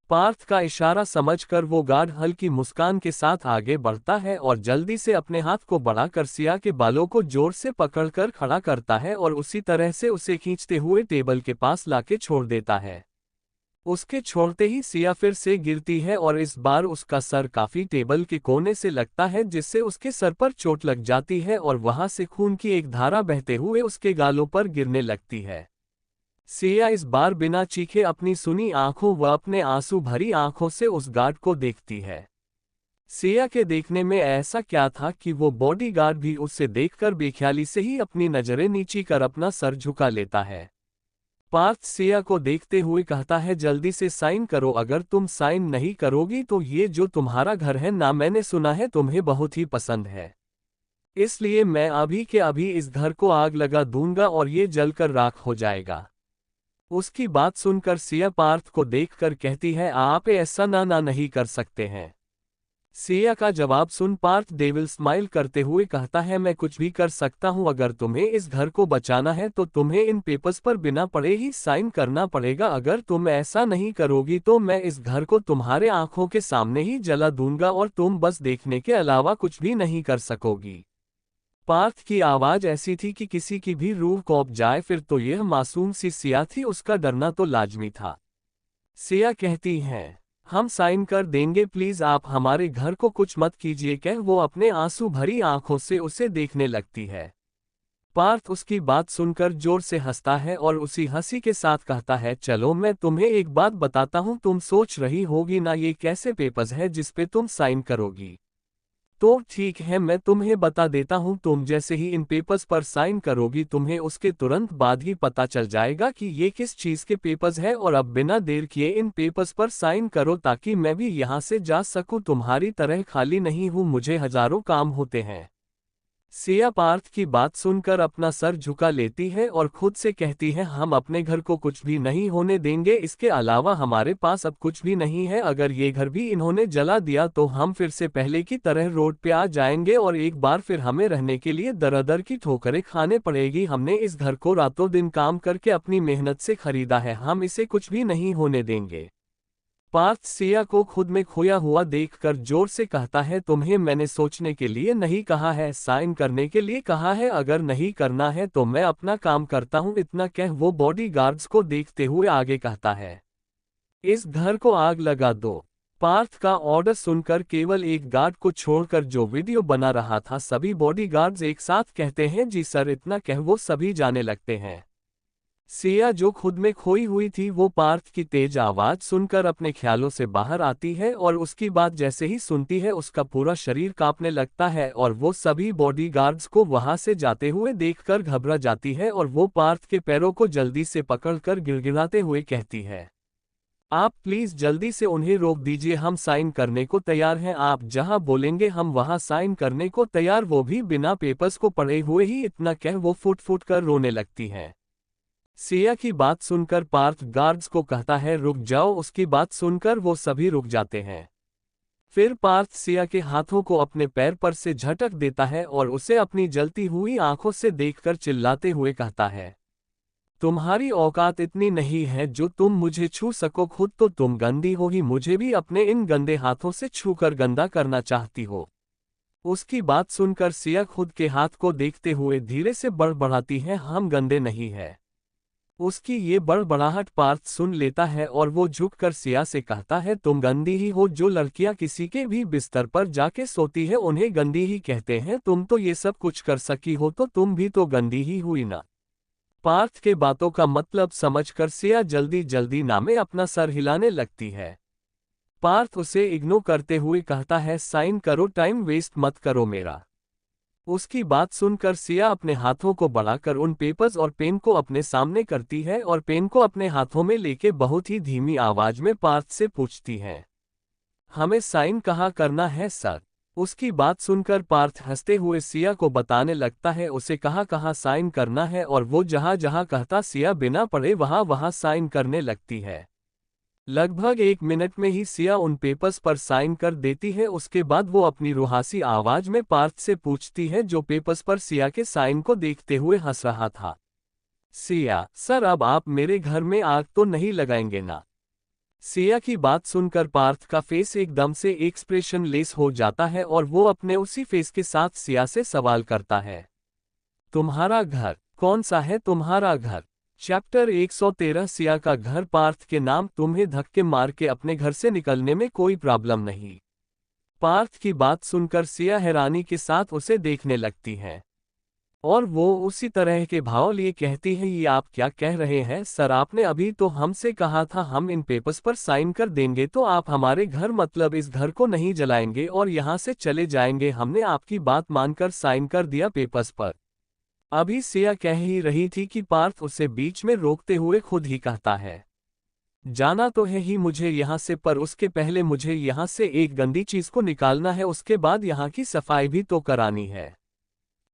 पार्थ का इशारा समझकर वो गार्ड हल्की मुस्कान के साथ आगे बढ़ता है और जल्दी से अपने हाथ को बढ़ाकर सिया के बालों को जोर से पकड़कर खड़ा करता है और उसी तरह से उसे खींचते हुए टेबल के पास लाके छोड़ देता है। उसके छोड़ते ही सिया फिर से गिरती है और इस बार उसका सर काफी टेबल के कोने से लगता है, जिससे उसके सर पर चोट लग जाती है और वहां से खून की एक धारा बहते हुए उसके गालों पर गिरने लगती है। सिया इस बार बिना चीखे अपनी सुनी आंखों व अपने आंसू भरी आंखों से उस गार्ड को देखती है। सिया के देखने में ऐसा क्या था कि वो बॉडीगार्ड भी उससे देखकर बेख्याली से ही अपनी नजरें नीची कर अपना सर झुका लेता है। पार्थ सिया को देखते हुए कहता है, जल्दी से साइन करो, अगर तुम साइन नहीं करोगी तो ये जो तुम्हारा घर है ना, मैंने सुना है तुम्हें बहुत ही पसंद है, इसलिए मैं अभी के अभी इस घर को आग लगा दूंगा और ये जलकर राख हो जाएगा। उसकी बात सुनकर सिया पार्थ को देखकर कहती है, आप ऐसा ना नहीं कर सकते हैं। सिया का जवाब सुन पार्थ डेविल स्माइल करते हुए कहता है, मैं कुछ भी कर सकता हूं। अगर तुम्हें इस घर को बचाना है तो तुम्हें इन पेपर्स पर बिना पढ़े ही साइन करना पड़ेगा। अगर तुम ऐसा नहीं करोगी तो मैं इस घर को तुम्हारे आंखों के सामने ही जला दूंगा और तुम बस देखने के अलावा कुछ भी नहीं कर सकोगी। पार्थ की आवाज ऐसी थी कि किसी की भी रूह कौंप जाए। फिर तो यह मासूम सी सिया थी, उसका डरना तो लाजमी था। सिया कहती हैं, हम साइन कर देंगे, प्लीज आप हमारे घर को कुछ मत कीजिए। कह वो अपने आंसू भरी आंखों से उसे देखने लगती है। पार्थ उसकी बात सुनकर जोर से हंसता है और उसी हंसी के साथ कहता है, चलो मैं तुम्हें एक बात बताता हूं। तुम सोच रही होगी ना ये कैसे पेपर्स है जिस पे तुम साइन करोगी। तो ठीक है, मैं तुम्हें बता देता हूं। तुम जैसे ही इन पेपर्स पर साइन करोगी तुम्हें उसके तुरंत बाद ही पता चल जाएगा कि ये किस चीज के पेपर्स है। और अब बिना देर किए इन पेपर्स पर साइन करो ताकि मैं भी यहां से जा सकूं। तुम्हारी तरह खाली नहीं हूं, मुझे हजारों काम होते हैं। सिया पार्थ की बात सुनकर अपना सर झुका लेती है और खुद से कहती है, हम अपने घर को कुछ भी नहीं होने देंगे। इसके अलावा हमारे पास अब कुछ भी नहीं है। अगर ये घर भी इन्होंने जला दिया तो हम फिर से पहले की तरह रोड पे आ जाएंगे और एक बार फिर हमें रहने के लिए दर-दर की ठोकरें खाने पड़ेगी। हमने इस घर को रातों दिन काम करके अपनी मेहनत से खरीदा है, हम इसे कुछ भी नहीं होने देंगे। पार्थ सिया को खुद में खोया हुआ देखकर जोर से कहता है, तुम्हें मैंने सोचने के लिए नहीं कहा है, साइन करने के लिए कहा है। अगर नहीं करना है तो मैं अपना काम करता हूं। इतना कह वो बॉडीगार्ड्स को देखते हुए आगे कहता है, इस घर को आग लगा दो। पार्थ का ऑर्डर सुनकर केवल एक गार्ड को छोड़कर जो वीडियो बना रहा था सभी बॉडीगार्ड्स एक साथ कहते हैं, जी सर। इतना कह वो सभी जाने लगते हैं। सिया जो खुद में खोई हुई थी वो पार्थ की तेज आवाज सुनकर अपने ख्यालों से बाहर आती है और उसकी बात जैसे ही सुनती है उसका पूरा शरीर कांपने लगता है और वो सभी बॉडीगार्ड्स को वहां से जाते हुए देखकर घबरा जाती है और वो पार्थ के पैरों को जल्दी से पकड़कर गिड़गिड़ाते हुए कहती है, आप प्लीज जल्दी से उन्हें रोक दीजिए, हम साइन करने को तैयार हैं। आप जहां बोलेंगे हम वहां साइन करने को तैयार, वो भी बिना पेपर्स को पढ़े हुए ही। इतना कह वो फुट फुट कर रोने लगती है। सिया की बात सुनकर पार्थ गार्ड्स को कहता है, रुक जाओ। उसकी बात सुनकर वो सभी रुक जाते हैं। फिर पार्थ सिया के हाथों को अपने पैर पर से झटक देता है और उसे अपनी जलती हुई आंखों से देखकर चिल्लाते हुए कहता है, तुम्हारी औकात इतनी नहीं है जो तुम मुझे छू सको। खुद तो तुम गंदी हो ही, मुझे भी अपने इन गंदे हाथों से छूकर गंदा करना चाहती हो। उसकी बात सुनकर सिया खुद के हाथ को देखते हुए धीरे से बड़बड़ाती है, हम गंदे नहीं है। उसकी ये बड़बड़ाहट पार्थ सुन लेता है और वो झुककर सिया से कहता है, तुम गंदी ही हो। जो लड़कियां किसी के भी बिस्तर पर जाके सोती है उन्हें गंदी ही कहते हैं। तुम तो ये सब कुछ कर सकी हो तो तुम भी तो गंदी ही हुई ना। पार्थ के बातों का मतलब समझकर सिया जल्दी जल्दी ना में अपना सर हिलाने लगती है। पार्थ उसे इग्नोर करते हुए कहता है, साइन करो, टाइम वेस्ट मत करो मेरा। उसकी बात सुनकर सिया अपने हाथों को बढ़ाकर उन पेपर्स और पेन को अपने सामने करती है और पेन को अपने हाथों में लेके बहुत ही धीमी आवाज में पार्थ से पूछती है, हमें साइन कहाँ करना है सर? उसकी बात सुनकर पार्थ हंसते हुए सिया को बताने लगता है उसे कहाँ कहाँ साइन करना है और वो जहाँ जहाँ कहता सिया बिना पढ़े वहाँ वहाँ साइन करने लगती है। लगभग 1 मिनट में ही सिया उन पेपर्स पर साइन कर देती है। उसके बाद वो अपनी रुहासी आवाज में पार्थ से पूछती है जो पेपर्स पर सिया के साइन को देखते हुए हंस रहा था, सिया सर अब आप मेरे घर में आग तो नहीं लगाएंगे ना? सिया की बात सुनकर पार्थ का फेस एकदम से एक्सप्रेशन लेस हो जाता है और वो अपने उसी फेस के साथ सिया से सवाल करता है, तुम्हारा घर कौन सा है? तुम्हारा घर। चैप्टर 113 सिया का घर पार्थ के नाम। तुम्हें धक्के मार के अपने घर से निकलने में कोई प्रॉब्लम नहीं। पार्थ की बात सुनकर सिया हैरानी के साथ उसे देखने लगती है और वो उसी तरह के भाव लिए कहती है, ये आप क्या कह रहे हैं सर? आपने अभी तो हमसे कहा था हम इन पेपर्स पर साइन कर देंगे तो आप हमारे घर मतलब इस घर को नहीं जलाएंगे और यहाँ से चले जाएंगे। हमने आपकी बात मानकर साइन कर दिया पेपर्स पर। अभी सिया कह ही रही थी कि पार्थ उसे बीच में रोकते हुए खुद ही कहता है, जाना तो है ही मुझे यहाँ से, पर उसके पहले मुझे यहाँ से एक गंदी चीज को निकालना है, उसके बाद यहाँ की सफाई भी तो करानी है।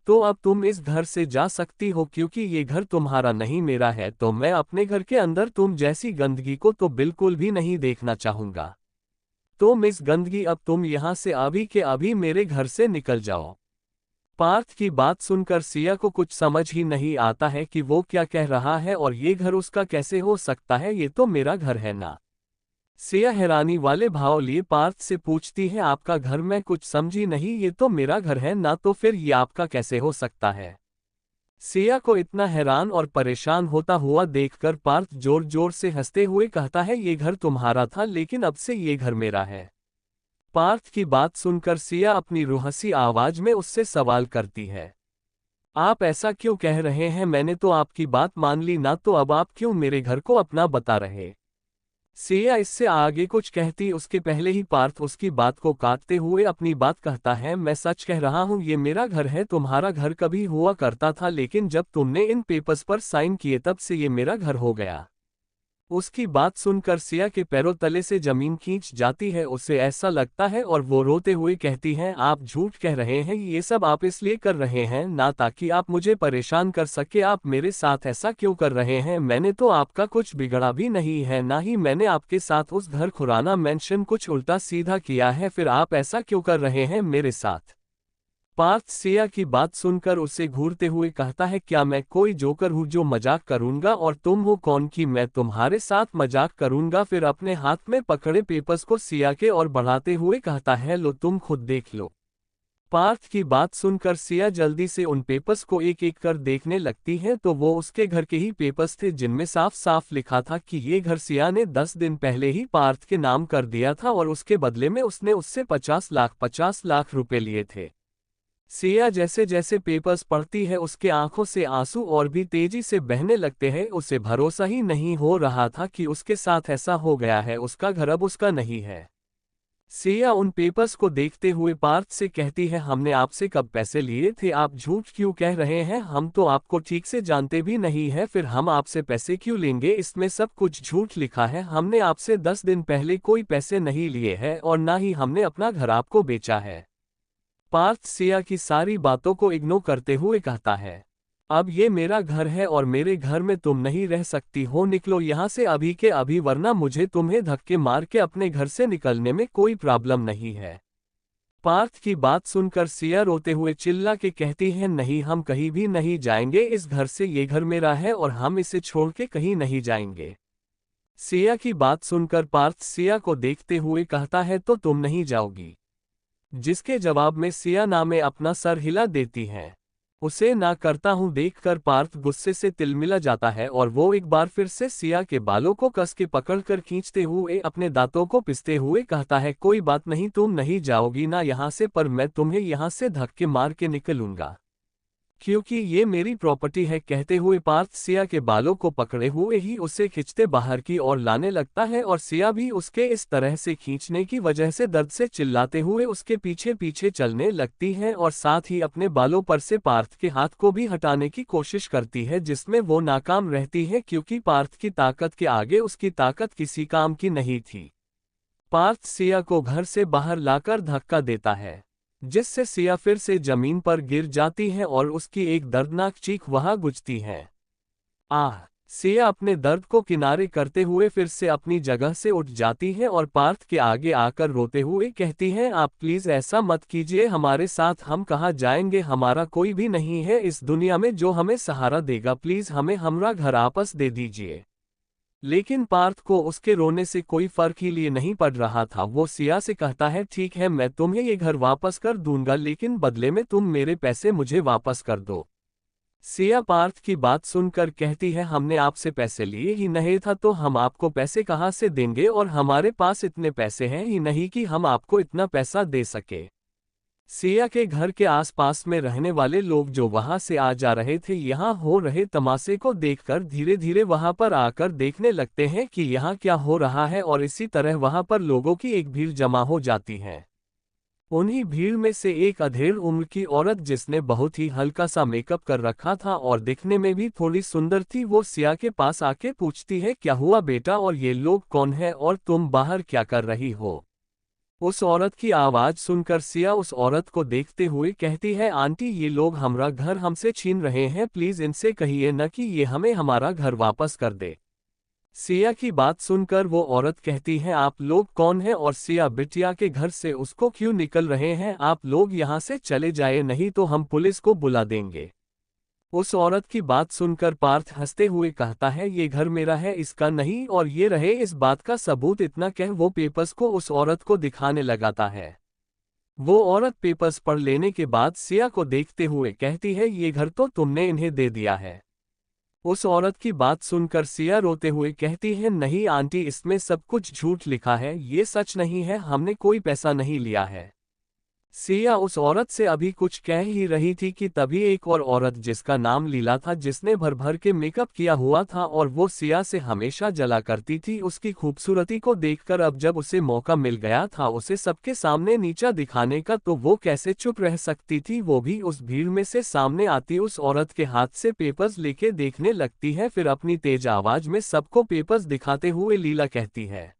तो अब तुम इस घर से जा सकती हो क्योंकि ये घर तुम्हारा नहीं मेरा है। तो मैं अपने घर के अंदर तुम जैसी गंदगी को तो बिल्कुल भी नहीं देखना चाहूंगा। तो मिस गंदगी, अब तुम यहाँ से अभी के अभी मेरे घर से निकल जाओ। पार्थ की बात सुनकर सिया को कुछ समझ ही नहीं आता है कि वो क्या कह रहा है और ये घर उसका कैसे हो सकता है, ये तो मेरा घर है ना। सिया हैरानी वाले भाव लिए पार्थ से पूछती है, आपका घर? मैं कुछ समझी नहीं, ये तो मेरा घर है ना, तो फिर ये आपका कैसे हो सकता है? सिया को इतना हैरान और परेशान होता हुआ देखकर पार्थ जोर जोर से हंसते हुए कहता है, ये घर तुम्हारा था लेकिन अब से ये घर मेरा है। पार्थ की बात सुनकर सिया अपनी रुहसी आवाज में उससे सवाल करती है, आप ऐसा क्यों कह रहे हैं? मैंने तो आपकी बात मान ली ना, तो अब आप क्यों मेरे घर को अपना बता रहे? सिया इससे आगे कुछ कहती उसके पहले ही पार्थ उसकी बात को काटते हुए अपनी बात कहता है, मैं सच कह रहा हूं, ये मेरा घर है। तुम्हारा घर कभी हुआ करता था लेकिन जब तुमने इन पेपर्स पर साइन किए तब से ये मेरा घर हो गया। उसकी बात सुनकर सिया के पैरों तले से जमीन खींच जाती है, उसे ऐसा लगता है और वो रोते हुए कहती है, आप झूठ कह रहे हैं, ये सब आप इसलिए कर रहे हैं ना ताकि आप मुझे परेशान कर सके। आप मेरे साथ ऐसा क्यों कर रहे हैं? मैंने तो आपका कुछ बिगड़ा भी नहीं है, ना ही मैंने आपके साथ उस घर खुराना मेंशन कुछ उल्टा सीधा किया है, फिर आप ऐसा क्यों कर रहे हैं मेरे साथ? पार्थ सिया की बात सुनकर उसे घूरते हुए कहता है, क्या मैं कोई जोकर हूँ जो मजाक करूंगा? और तुम हो कौन कि मैं तुम्हारे साथ मजाक करूंगा? फिर अपने हाथ में पकड़े पेपर्स को सिया के और बढ़ाते हुए कहता है, लो तुम खुद देख लो। पार्थ की बात सुनकर सिया जल्दी से उन पेपर्स को एक एक कर देखने लगती है, तो वो उसके घर के ही पेपर्स थे जिनमें साफ साफ लिखा था कि ये घर सिया ने 10 दिन पहले ही पार्थ के नाम कर दिया था और उसके बदले में उसने उससे 50 लाख रुपए लिए थे। सिया जैसे जैसे पेपर्स पढ़ती है उसके आंखों से आंसू और भी तेजी से बहने लगते हैं। उसे भरोसा ही नहीं हो रहा था कि उसके साथ ऐसा हो गया है, उसका घर अब उसका नहीं है। सिया उन पेपर्स को देखते हुए पार्थ से कहती है, हमने आपसे कब पैसे लिए थे? आप झूठ क्यों कह रहे हैं? हम तो आपको ठीक से जानते भी नहीं है, फिर हम आपसे पैसे क्यों लेंगे? इसमें सब कुछ झूठ लिखा है। हमने आपसे 10 दिन पहले कोई पैसे नहीं लिए हैं और ना ही हमने अपना घर आपको बेचा है। पार्थ सिया की सारी बातों को इग्नोर करते हुए कहता है, अब ये मेरा घर है और मेरे घर में तुम नहीं रह सकती हो, निकलो यहाँ से अभी के अभी, वरना मुझे तुम्हें धक्के मार के अपने घर से निकलने में कोई प्रॉब्लम नहीं है। पार्थ की बात सुनकर सिया रोते हुए चिल्ला के कहती है, नहीं, हम कहीं भी नहीं जाएंगे इस घर से, ये घर मेरा है और हम इसे छोड़ के कहीं नहीं जाएंगे। सिया की बात सुनकर पार्थ सिया को देखते हुए कहता है, तो तुम नहीं जाओगी? जिसके जवाब में सिया ना में अपना सर हिला देती है। उसे ना करता हूं देखकर पार्थ गुस्से से तिलमिला जाता है और वो एक बार फिर से सिया के बालों को कस के पकड़कर खींचते हुए अपने दांतों को पिसते हुए कहता है, कोई बात नहीं, तुम नहीं जाओगी ना यहाँ से, पर मैं तुम्हें यहाँ से धक्के मार के निकलूंगा क्योंकि ये मेरी प्रॉपर्टी है। कहते हुए पार्थ सिया के बालों को पकड़े हुए ही उसे खींचते बाहर की ओर लाने लगता है और सिया भी उसके इस तरह से खींचने की वजह से दर्द से चिल्लाते हुए उसके पीछे पीछे चलने लगती है और साथ ही अपने बालों पर से पार्थ के हाथ को भी हटाने की कोशिश करती है, जिसमें वो नाकाम रहती है क्योंकि पार्थ की ताकत के आगे उसकी ताकत किसी काम की नहीं थी। पार्थ सिया को घर से बाहर लाकर धक्का देता है, जिससे सिया फिर से जमीन पर गिर जाती है और उसकी एक दर्दनाक चीख वहां गूंजती है। आह! सिया अपने दर्द को किनारे करते हुए फिर से अपनी जगह से उठ जाती है और पार्थ के आगे आकर रोते हुए कहती है, आप प्लीज ऐसा मत कीजिए हमारे साथ, हम कहाँ जाएंगे? हमारा कोई भी नहीं है इस दुनिया में जो हमें सहारा देगा, प्लीज हमें हमारा घर वापस दे दीजिए। लेकिन पार्थ को उसके रोने से कोई फर्क ही लिए नहीं पड़ रहा था। वो सिया से कहता है, ठीक है, मैं तुम्हें ये घर वापस कर दूंगा लेकिन बदले में तुम मेरे पैसे मुझे वापस कर दो। सिया पार्थ की बात सुनकर कहती है, हमने आपसे पैसे लिए ही नहीं था तो हम आपको पैसे कहाँ से देंगे, और हमारे पास इतने पैसे हैं ही नहीं कि हम आपको इतना पैसा दे सके। सिया के घर के आसपास में रहने वाले लोग जो वहां से आ जा रहे थे, यहाँ हो रहे तमाशे को देखकर धीरे धीरे वहां पर आकर देखने लगते हैं कि यहाँ क्या हो रहा है, और इसी तरह वहां पर लोगों की एक भीड़ जमा हो जाती है। उन्हीं भीड़ में से एक अधेड़ उम्र की औरत, जिसने बहुत ही हल्का सा मेकअप कर रखा था और दिखने में भी थोड़ी सुंदर थी, वो सिया के पास आके पूछती है, क्या हुआ बेटा, और ये लोग कौन है और तुम बाहर क्या कर रही हो? उस औरत की आवाज सुनकर सिया उस औरत को देखते हुए कहती है, आंटी ये लोग हमारा घर हमसे छीन रहे हैं, प्लीज इनसे कहिए न कि ये हमें हमारा घर वापस कर दे। सिया की बात सुनकर वो औरत कहती है, आप लोग कौन हैं और सिया बिटिया के घर से उसको क्यों निकल रहे हैं? आप लोग यहाँ से चले जाए, नहीं तो हम पुलिस को बुला देंगे। उस औरत की बात सुनकर पार्थ हंसते हुए कहता है, ये घर मेरा है, इसका नहीं, और ये रहे इस बात का सबूत। इतना कह वो पेपर्स को उस औरत को दिखाने लगाता है। वो औरत पेपर्स पढ़ लेने के बाद सिया को देखते हुए कहती है, ये घर तो तुमने इन्हें दे दिया है। उस औरत की बात सुनकर सिया रोते हुए कहती है, नहीं आंटी, इसमें सब कुछ झूठ लिखा है, ये सच नहीं है, हमने कोई पैसा नहीं लिया है। सिया उस औरत से अभी कुछ कह ही रही थी कि तभी एक और औरत जिसका नाम लीला था, जिसने भर भर के मेकअप किया हुआ था और वो सिया से हमेशा जला करती थी, उसकी खूबसूरती को देखकर अब जब उसे मौका मिल गया था उसे सबके सामने नीचा दिखाने का, तो वो कैसे चुप रह सकती थी। वो भी उस भीड़ में से सामने आती उस औरत के हाथ से पेपर्स लेके देखने लगती है, फिर अपनी तेज आवाज में सबको पेपर्स दिखाते हुए लीला कहती है,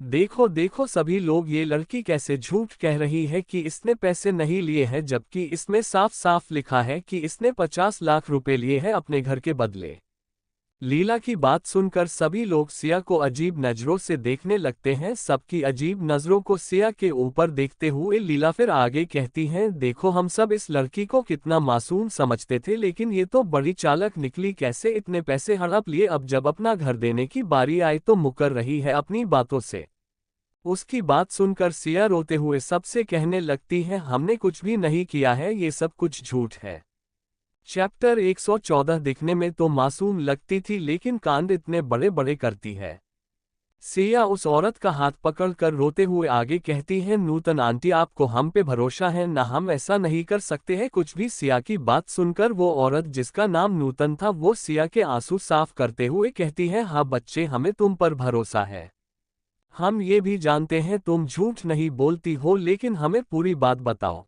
देखो देखो सभी लोग, ये लड़की कैसे झूठ कह रही है कि इसने पैसे नहीं लिए हैं, जबकि इसमें साफ साफ लिखा है कि इसने 50 लाख रुपए लिए हैं अपने घर के बदले। लीला की बात सुनकर सभी लोग सिया को अजीब नजरों से देखने लगते हैं। सबकी अजीब नजरों को सिया के ऊपर देखते हुए लीला फिर आगे कहती हैं, देखो हम सब इस लड़की को कितना मासूम समझते थे, लेकिन ये तो बड़ी चालाक निकली, कैसे इतने पैसे हड़प लिए, अब जब अपना घर देने की बारी आई तो मुकर रही है अपनी बातों से। उसकी बात सुनकर सिया रोते हुए सबसे कहने लगती है, हमने कुछ भी नहीं किया है, ये सब कुछ झूठ है। चैप्टर 114 दिखने में तो मासूम लगती थी, लेकिन कांड इतने बड़े बड़े करती है। सिया उस औरत का हाथ पकड़कर रोते हुए आगे कहती है, नूतन आंटी, आपको हम पे भरोसा है ना, हम ऐसा नहीं कर सकते हैं कुछ भी। सिया की बात सुनकर वो औरत जिसका नाम नूतन था वो सिया के आंसू साफ करते हुए कहती है, हाँ बच्चे, हमें तुम पर भरोसा है। हम ये भी जानते हैं तुम झूठ नहीं बोलती हो, लेकिन हमें पूरी बात बताओ।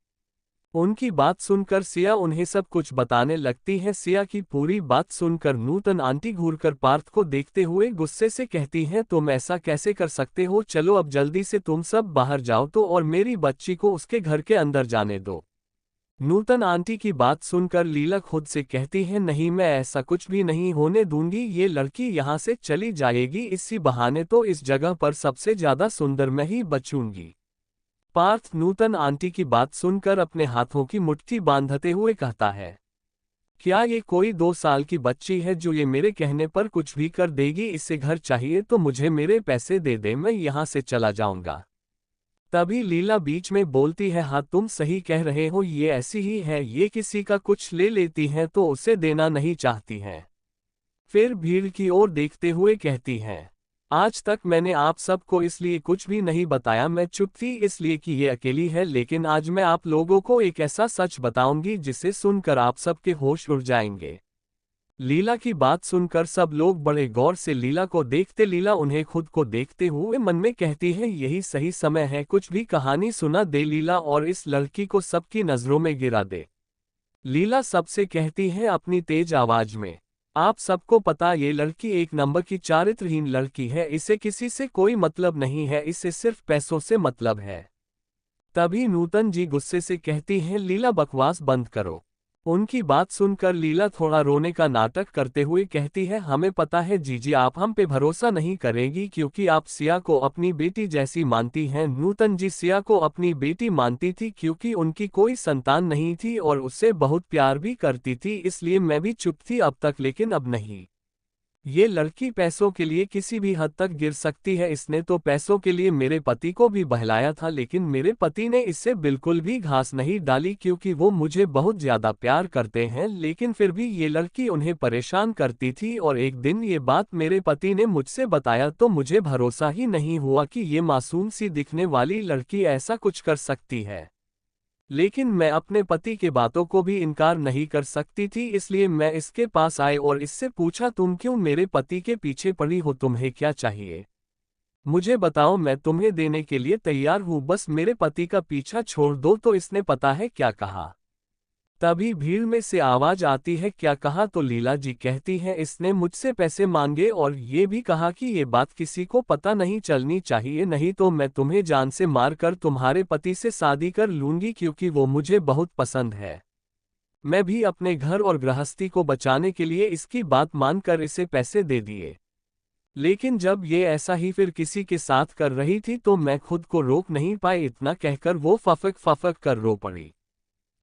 उनकी बात सुनकर सिया उन्हें सब कुछ बताने लगती है। सिया की पूरी बात सुनकर नूतन आंटी घूरकर पार्थ को देखते हुए गुस्से से कहती हैं, तुम ऐसा कैसे कर सकते हो, चलो अब जल्दी से तुम सब बाहर जाओ तो और मेरी बच्ची को उसके घर के अंदर जाने दो। नूतन आंटी की बात सुनकर लीला खुद से कहती है, नहीं, मैं ऐसा कुछ भी नहीं होने दूंगी, ये लड़की यहाँ से चली जाएगी, इसी बहाने तो इस जगह पर सबसे ज्यादा सुंदर मैं ही बचूंगी। पार्थ नूतन आंटी की बात सुनकर अपने हाथों की मुट्ठी बांधते हुए कहता है, क्या ये कोई 2 साल की बच्ची है जो ये मेरे कहने पर कुछ भी कर देगी? इसे घर चाहिए तो मुझे मेरे पैसे दे दे, मैं यहाँ से चला जाऊंगा। तभी लीला बीच में बोलती है, हाँ तुम सही कह रहे हो, ये ऐसी ही है, ये किसी का कुछ ले लेती हैं तो उसे देना नहीं चाहती हैं। फिर भीड़ की ओर देखते हुए कहती हैं, आज तक मैंने आप सबको इसलिए कुछ भी नहीं बताया, मैं चुप थी इसलिए कि ये अकेली है, लेकिन आज मैं आप लोगों को एक ऐसा सच बताऊंगी जिसे सुनकर आप सबके होश उड़ जाएंगे। लीला की बात सुनकर सब लोग बड़े गौर से लीला को देखते, लीला उन्हें खुद को देखते हुए मन में कहती है, यही सही समय है, कुछ भी कहानी सुना दे लीला और इस लड़की को सबकी नजरों में गिरा दे। लीला सबसे कहती है अपनी तेज आवाज में, आप सबको पता ये लड़की एक नंबर की चारित्रहीन लड़की है, इसे किसी से कोई मतलब नहीं है, इसे सिर्फ पैसों से मतलब है। तभी नूतन जी गुस्से से कहती हैं, लीला बकवास बंद करो। उनकी बात सुनकर लीला थोड़ा रोने का नाटक करते हुए कहती है, हमें पता है जीजी, आप हम पे भरोसा नहीं करेगी क्योंकि आप सिया को अपनी बेटी जैसी मानती हैं। नूतन जी सिया को अपनी बेटी मानती थी क्योंकि उनकी कोई संतान नहीं थी और उससे बहुत प्यार भी करती थी, इसलिए मैं भी चुप थी अब तक, लेकिन अब नहीं। ये लड़की पैसों के लिए किसी भी हद तक गिर सकती है, इसने तो पैसों के लिए मेरे पति को भी बहलाया था, लेकिन मेरे पति ने इससे बिल्कुल भी घास नहीं डाली क्योंकि वो मुझे बहुत ज्यादा प्यार करते हैं, लेकिन फिर भी ये लड़की उन्हें परेशान करती थी। और एक दिन ये बात मेरे पति ने मुझसे बताया तो मुझे भरोसा ही नहीं हुआ कि ये मासूम सी दिखने वाली लड़की ऐसा कुछ कर सकती है, लेकिन मैं अपने पति के बातों को भी इनकार नहीं कर सकती थी, इसलिए मैं इसके पास आई और इससे पूछा, तुम क्यों मेरे पति के पीछे पड़ी हो, तुम्हें क्या चाहिए, मुझे बताओ, मैं तुम्हें देने के लिए तैयार हूँ, बस मेरे पति का पीछा छोड़ दो। तो इसने पता है क्या कहा, तभी भीड़ में से आवाज आती है, क्या कहा? तो लीला जी कहती है, इसने मुझसे पैसे मांगे और ये भी कहा कि ये बात किसी को पता नहीं चलनी चाहिए, नहीं तो मैं तुम्हें जान से मारकर तुम्हारे पति से शादी कर लूंगी, क्योंकि वो मुझे बहुत पसंद है। मैं भी अपने घर और गृहस्थी को बचाने के लिए इसकी बात मानकर इसे पैसे दे दिए। लेकिन जब ये ऐसा ही फिर किसी के साथ कर रही थी तो मैं खुद को रोक नहीं पाई। इतना कहकर वो फफक फफक कर रो पड़ी।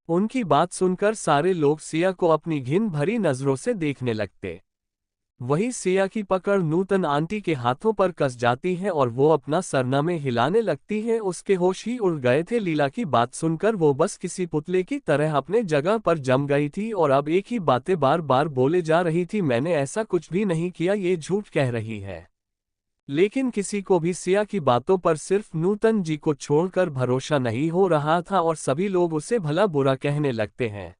उनकी बात सुनकर सारे लोग सिया को अपनी घिन भरी नजरों से देखने लगते। वही सिया की पकड़ नूतन आंटी के हाथों पर कस जाती है और वो अपना सरना में हिलाने लगती है। उसके होश ही उड़ गए थे। लीला की बात सुनकर वो बस किसी पुतले की तरह अपने जगह पर जम गई थी और अब एक ही बातें बार बार बोले जा रही थी, मैंने ऐसा कुछ भी नहीं किया, ये झूठ कह रही है। लेकिन किसी को भी सिया की बातों पर सिर्फ नूतन जी को छोड़कर भरोसा नहीं हो रहा था और सभी लोग उसे भला बुरा कहने लगते हैं।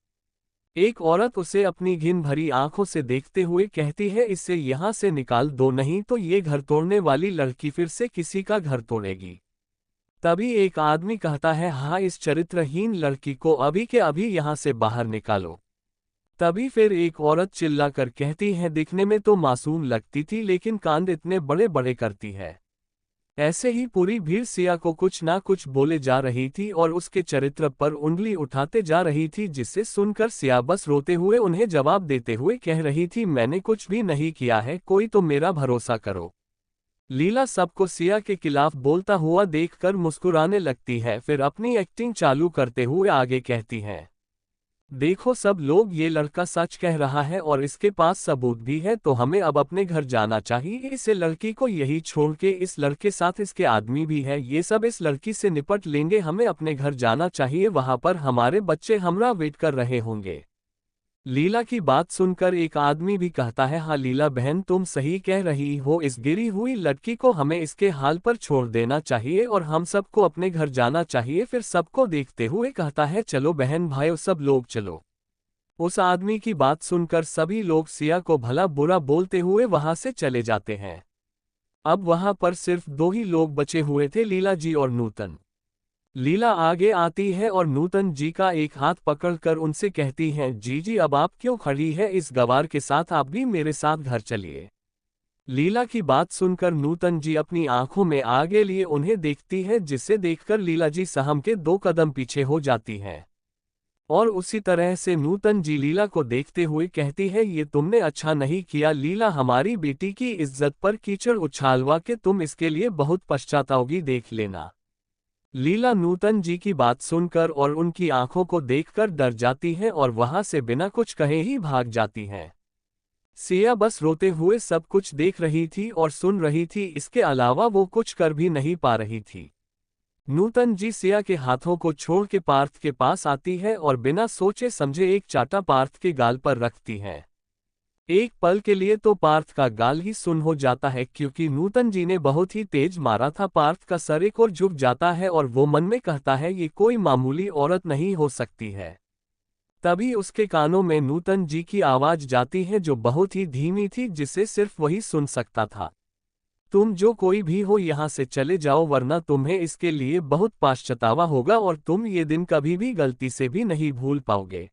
एक औरत उसे अपनी घिन भरी आंखों से देखते हुए कहती है, इसे यहाँ से निकाल दो, नहीं तो ये घर तोड़ने वाली लड़की फिर से किसी का घर तोड़ेगी। तभी एक आदमी कहता है, हाँ, इस चरित्रहीन लड़की को अभी के अभी यहाँ से बाहर निकालो। तभी फिर एक औरत चिल्लाकर कहती है, दिखने में तो मासूम लगती थी लेकिन कांड इतने बड़े बड़े करती है। ऐसे ही पूरी भीड़ सिया को कुछ ना कुछ बोले जा रही थी और उसके चरित्र पर उंगली उठाते जा रही थी, जिसे सुनकर सिया बस रोते हुए उन्हें जवाब देते हुए कह रही थी, मैंने कुछ भी नहीं किया है, कोई तो मेरा भरोसा करो। लीला सबको सिया के खिलाफ बोलता हुआ देखकर मुस्कुराने लगती है, फिर अपनी एक्टिंग चालू करते हुए आगे कहती हैं, देखो सब लोग, ये लड़का सच कह रहा है और इसके पास सबूत भी है, तो हमें अब अपने घर जाना चाहिए। इसे लड़की को यही छोड़ के, इस लड़के साथ इसके आदमी भी है, ये सब इस लड़की से निपट लेंगे, हमें अपने घर जाना चाहिए, वहां पर हमारे बच्चे हमरा वेट कर रहे होंगे। लीला की बात सुनकर एक आदमी भी कहता है, हाँ लीला बहन, तुम सही कह रही हो, इस गिरी हुई लड़की को हमें इसके हाल पर छोड़ देना चाहिए और हम सबको अपने घर जाना चाहिए। फिर सबको देखते हुए कहता है, चलो बहन भाइयों, सब लोग चलो। उस आदमी की बात सुनकर सभी लोग सिया को भला बुरा बोलते हुए वहां से चले जाते हैं। अब वहां पर सिर्फ दो ही लोग बचे हुए थे, लीला जी और नूतन। लीला आगे आती है और नूतन जी का एक हाथ पकड़कर उनसे कहती है, जी जी अब आप क्यों खड़ी है, इस गवार के साथ आप भी मेरे साथ घर चलिए। लीला की बात सुनकर नूतन जी अपनी आंखों में आगे लिए उन्हें देखती है, जिसे देखकर लीला जी सहम के 2 कदम पीछे हो जाती हैं। और उसी तरह से नूतन जी लीला को देखते हुए कहती है, ये तुमने अच्छा नहीं किया लीला, हमारी बेटी की इज्जत पर कीचड़ उछालवा के तुम इसके लिए बहुत पछताओगी, देख लेना। लीला नूतन जी की बात सुनकर और उनकी आंखों को देखकर डर जाती है और वहां से बिना कुछ कहे ही भाग जाती हैं। सिया बस रोते हुए सब कुछ देख रही थी और सुन रही थी, इसके अलावा वो कुछ कर भी नहीं पा रही थी। नूतन जी सिया के हाथों को छोड़ के पार्थ के पास आती है और बिना सोचे समझे एक चाटा पार्थ के गाल पर रखती है। एक पल के लिए तो पार्थ का गाल ही सुन्न हो जाता है, क्योंकि नूतन जी ने बहुत ही तेज मारा था। पार्थ का सर एक और झुक जाता है और वो मन में कहता है, ये कोई मामूली औरत नहीं हो सकती है। तभी उसके कानों में नूतन जी की आवाज जाती है, जो बहुत ही धीमी थी, जिसे सिर्फ वही सुन सकता था। तुम जो कोई भी हो यहाँ से चले जाओ, वरना तुम्हें इसके लिए बहुत पछतावा होगा और तुम ये दिन कभी भी गलती से भी नहीं भूल पाओगे।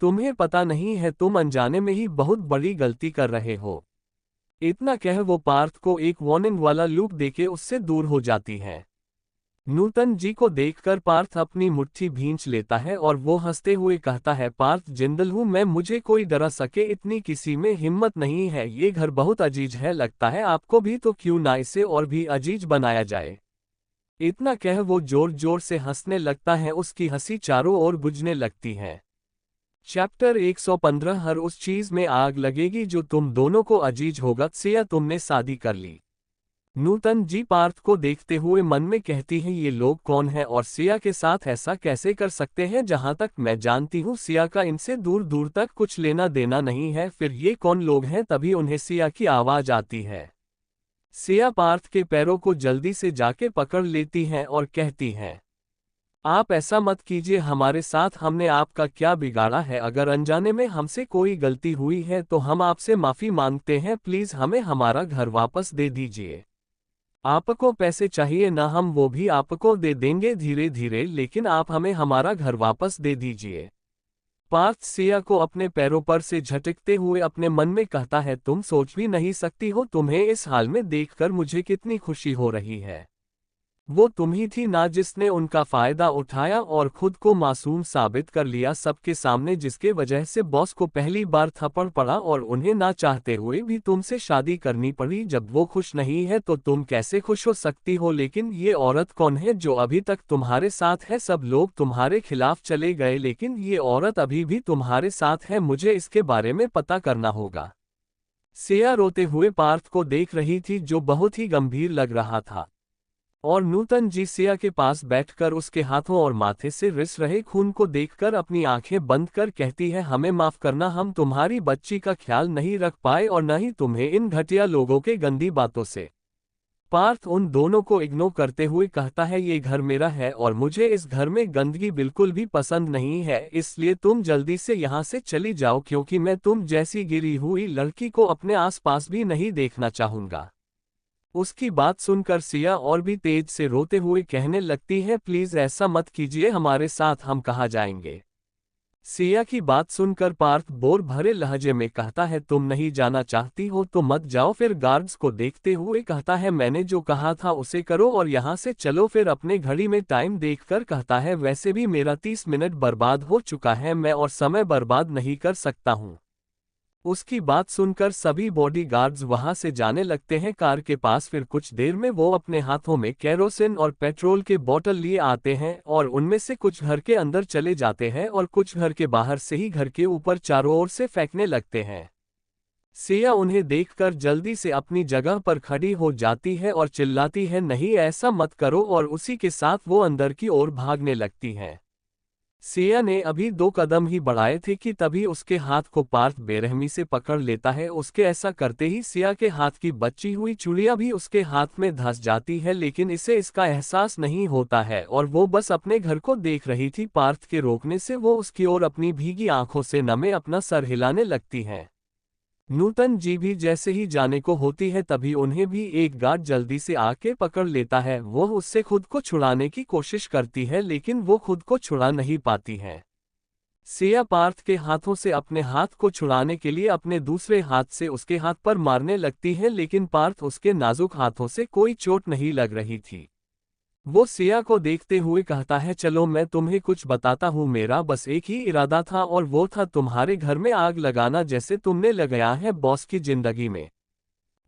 तुम्हें पता नहीं है, तुम अनजाने में ही बहुत बड़ी गलती कर रहे हो। इतना कह वो पार्थ को एक वार्निंग वाला लुक देके उससे दूर हो जाती है। नूतन जी को देखकर पार्थ अपनी मुट्ठी भींच लेता है और वो हंसते हुए कहता है, पार्थ जिंदल हूं मैं, मुझे कोई डरा सके इतनी किसी में हिम्मत नहीं है। ये घर बहुत अजीज है, लगता है आपको भी, तो क्यों ना इसे और भी अजीज बनाया जाए। इतना कह वो जोर जोर से हंसने लगता है, उसकी हंसी चारों ओर बुझने लगती है। चैप्टर 115 हर उस चीज में आग लगेगी जो तुम दोनों को अजीज होगा। सिया तुमने शादी कर ली। नूतन जी पार्थ को देखते हुए मन में कहती है, ये लोग कौन हैं और सिया के साथ ऐसा कैसे कर सकते हैं। जहां तक मैं जानती हूँ सिया का इनसे दूर दूर तक कुछ लेना देना नहीं है, फिर ये कौन लोग हैं। तभी उन्हें सिया की आवाज आती है। सिया पार्थ के पैरों को जल्दी से जाके पकड़ लेती हैं और कहती हैं, आप ऐसा मत कीजिए हमारे साथ, हमने आपका क्या बिगाड़ा है। अगर अनजाने में हमसे कोई गलती हुई है तो हम आपसे माफी मांगते हैं, प्लीज हमें हमारा घर वापस दे दीजिए। आपको पैसे चाहिए ना, हम वो भी आपको दे देंगे धीरे धीरे, लेकिन आप हमें हमारा घर वापस दे दीजिए। पार्थ सिया को अपने पैरों पर से झटकते हुए अपने मन में कहता है, तुम सोच भी नहीं सकती हो तुम्हें इस हाल में देखकर मुझे कितनी खुशी हो रही है। वो तुम ही थी ना जिसने उनका फायदा उठाया और खुद को मासूम साबित कर लिया सबके सामने, जिसके वजह से बॉस को पहली बार थप्पड़ पड़ा और उन्हें ना चाहते हुए भी तुमसे शादी करनी पड़ी। जब वो खुश नहीं है तो तुम कैसे खुश हो सकती हो? लेकिन ये औरत कौन है जो अभी तक तुम्हारे साथ है? सब लोग तुम्हारे खिलाफ चले गए लेकिन ये औरत अभी भी तुम्हारे साथ है, मुझे इसके बारे में पता करना होगा। सिया रोते हुए पार्थ को देख रही थी जो बहुत ही गंभीर लग रहा था, और नूतन जी सिया के पास बैठकर उसके हाथों और माथे से रिस रहे खून को देखकर अपनी आंखें बंद कर कहती है, हमें माफ करना, हम तुम्हारी बच्ची का ख्याल नहीं रख पाए और न ही तुम्हें इन घटिया लोगों के गंदी बातों से। पार्थ उन दोनों को इग्नोर करते हुए कहता है, ये घर मेरा है और मुझे इस घर में गंदगी बिल्कुल भी पसंद नहीं है, इसलिए तुम जल्दी से यहाँ से चली जाओ क्योंकि मैं तुम जैसी गिरी हुई लड़की को अपने आसपास भी नहीं देखना चाहूंगा। उसकी बात सुनकर सिया और भी तेज से रोते हुए कहने लगती है, प्लीज ऐसा मत कीजिए, हमारे साथ हम कहाँ जाएंगे। सिया की बात सुनकर पार्थ बोर भरे लहजे में कहता है, तुम नहीं जाना चाहती हो तो मत जाओ। फिर गार्ड्स को देखते हुए कहता है, मैंने जो कहा था उसे करो और यहाँ से चलो। फिर अपने घड़ी में टाइम देखकर कहता है, वैसे भी मेरा 30 मिनट बर्बाद हो चुका है, मैं और समय बर्बाद नहीं कर सकता हूँ। उसकी बात सुनकर सभी बॉडीगार्ड्स वहां से जाने लगते हैं कार के पास। फिर कुछ देर में वो अपने हाथों में केरोसिन और पेट्रोल के बोतल लिए आते हैं और उनमें से कुछ घर के अंदर चले जाते हैं और कुछ घर के बाहर से ही घर के ऊपर चारों ओर से फेंकने लगते हैं। सिया उन्हें देखकर जल्दी से अपनी जगह पर खड़ी हो जाती है और चिल्लाती है, नहीं ऐसा मत करो, और उसी के साथ वो अंदर की ओर भागने लगती हैं। सिया ने अभी 2 कदम ही बढ़ाए थे कि तभी उसके हाथ को पार्थ बेरहमी से पकड़ लेता है। उसके ऐसा करते ही सिया के हाथ की बची हुई चूड़ियां भी उसके हाथ में धंस जाती है, लेकिन इसे इसका एहसास नहीं होता है और वो बस अपने घर को देख रही थी। पार्थ के रोकने से वो उसकी ओर अपनी भीगी आंखों से नमे अपना सर हिलाने लगती है। नूतन जी भी जैसे ही जाने को होती है तभी उन्हें भी एक गार्ड जल्दी से आके पकड़ लेता है। वो उससे खुद को छुड़ाने की कोशिश करती है लेकिन वो खुद को छुड़ा नहीं पाती है। सिया पार्थ के हाथों से अपने हाथ को छुड़ाने के लिए अपने दूसरे हाथ से उसके हाथ पर मारने लगती है, लेकिन पार्थ उसके नाजुक हाथों से कोई चोट नहीं लग रही थी। वो सिया को देखते हुए कहता है, चलो मैं तुम्हें कुछ बताता हूँ, मेरा बस एक ही इरादा था और वो था तुम्हारे घर में आग लगाना जैसे तुमने लगाया है बॉस की जिंदगी में।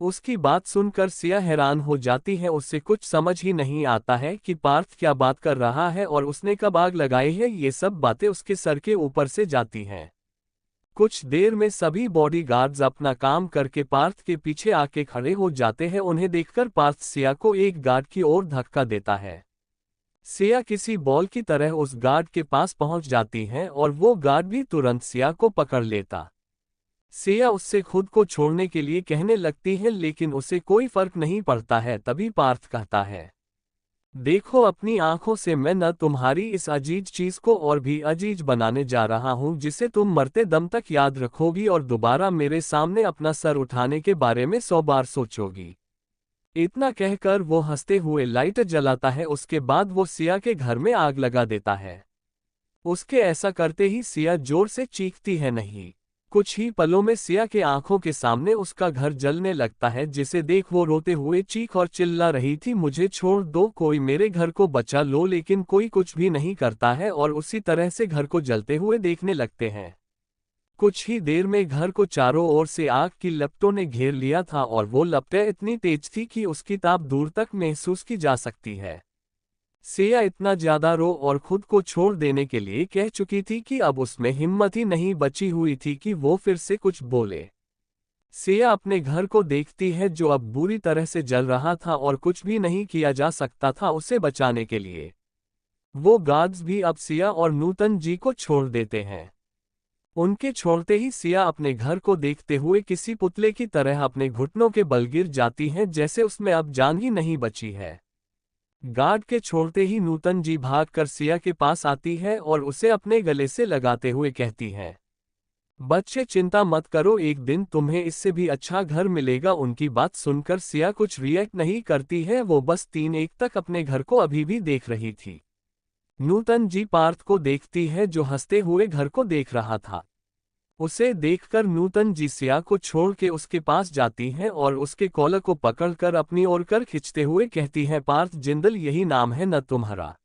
उसकी बात सुनकर सिया हैरान हो जाती है, उससे कुछ समझ ही नहीं आता है कि पार्थ क्या बात कर रहा है और उसने कब आग लगाई है। ये सब बातें उसके सर के ऊपर से जाती हैं। कुछ देर में सभी बॉडीगार्ड्स अपना काम करके पार्थ के पीछे आके खड़े हो जाते हैं। उन्हें देखकर पार्थ सिया को एक गार्ड की ओर धक्का देता है। सिया किसी बॉल की तरह उस गार्ड के पास पहुंच जाती है और वो गार्ड भी तुरंत सिया को पकड़ लेता। सिया उससे खुद को छोड़ने के लिए कहने लगती है लेकिन उसे कोई फर्क नहीं पड़ता है। तभी पार्थ कहता है, देखो अपनी आंखों से, मैं न तुम्हारी इस अजीज चीज को और भी अजीज बनाने जा रहा हूं जिसे तुम मरते दम तक याद रखोगी और दोबारा मेरे सामने अपना सर उठाने के बारे में 100 बार सोचोगी। इतना कहकर वो हंसते हुए लाइटर जलाता है। उसके बाद वो सिया के घर में आग लगा देता है। उसके ऐसा करते ही सिया जोर से चीखती है नहीं। कुछ ही पलों में सिया के आंखों के सामने उसका घर जलने लगता है, जिसे देख वो रोते हुए चीख और चिल्ला रही थी, मुझे छोड़ दो, कोई मेरे घर को बचा लो। लेकिन कोई कुछ भी नहीं करता है और उसी तरह से घर को जलते हुए देखने लगते हैं। कुछ ही देर में घर को चारों ओर से आग की लपटों ने घेर लिया था और वो लपटें इतनी तेज थी कि उसकी ताप दूर तक महसूस की जा सकती है। सिया इतना ज्यादा रो और खुद को छोड़ देने के लिए कह चुकी थी कि अब उसमें हिम्मत ही नहीं बची हुई थी कि वो फिर से कुछ बोले। सिया अपने घर को देखती है जो अब बुरी तरह से जल रहा था और कुछ भी नहीं किया जा सकता था उसे बचाने के लिए। वो गार्ड्स भी अब सिया और नूतन जी को छोड़ देते हैं। उनके छोड़ते ही सिया अपने घर को देखते हुए किसी पुतले की तरह अपने घुटनों के बल गिर जाती है, जैसे उसमें अब जान ही नहीं बची है। गार्ड के छोड़ते ही नूतन जी भागकर सिया के पास आती है और उसे अपने गले से लगाते हुए कहती है, बच्चे चिंता मत करो, एक दिन तुम्हें इससे भी अच्छा घर मिलेगा। उनकी बात सुनकर सिया कुछ रिएक्ट नहीं करती है, वो बस 3-1 तक अपने घर को अभी भी देख रही थी। नूतन जी पार्थ को देखती है जो हंसते हुए घर को देख रहा था। उसे देखकर नूतन जी सिया को छोड़ के उसके पास जाती हैं और उसके कॉलर को पकड़कर अपनी ओर कर खींचते हुए कहती हैं, पार्थ जिंदल यही नाम है न तुम्हारा?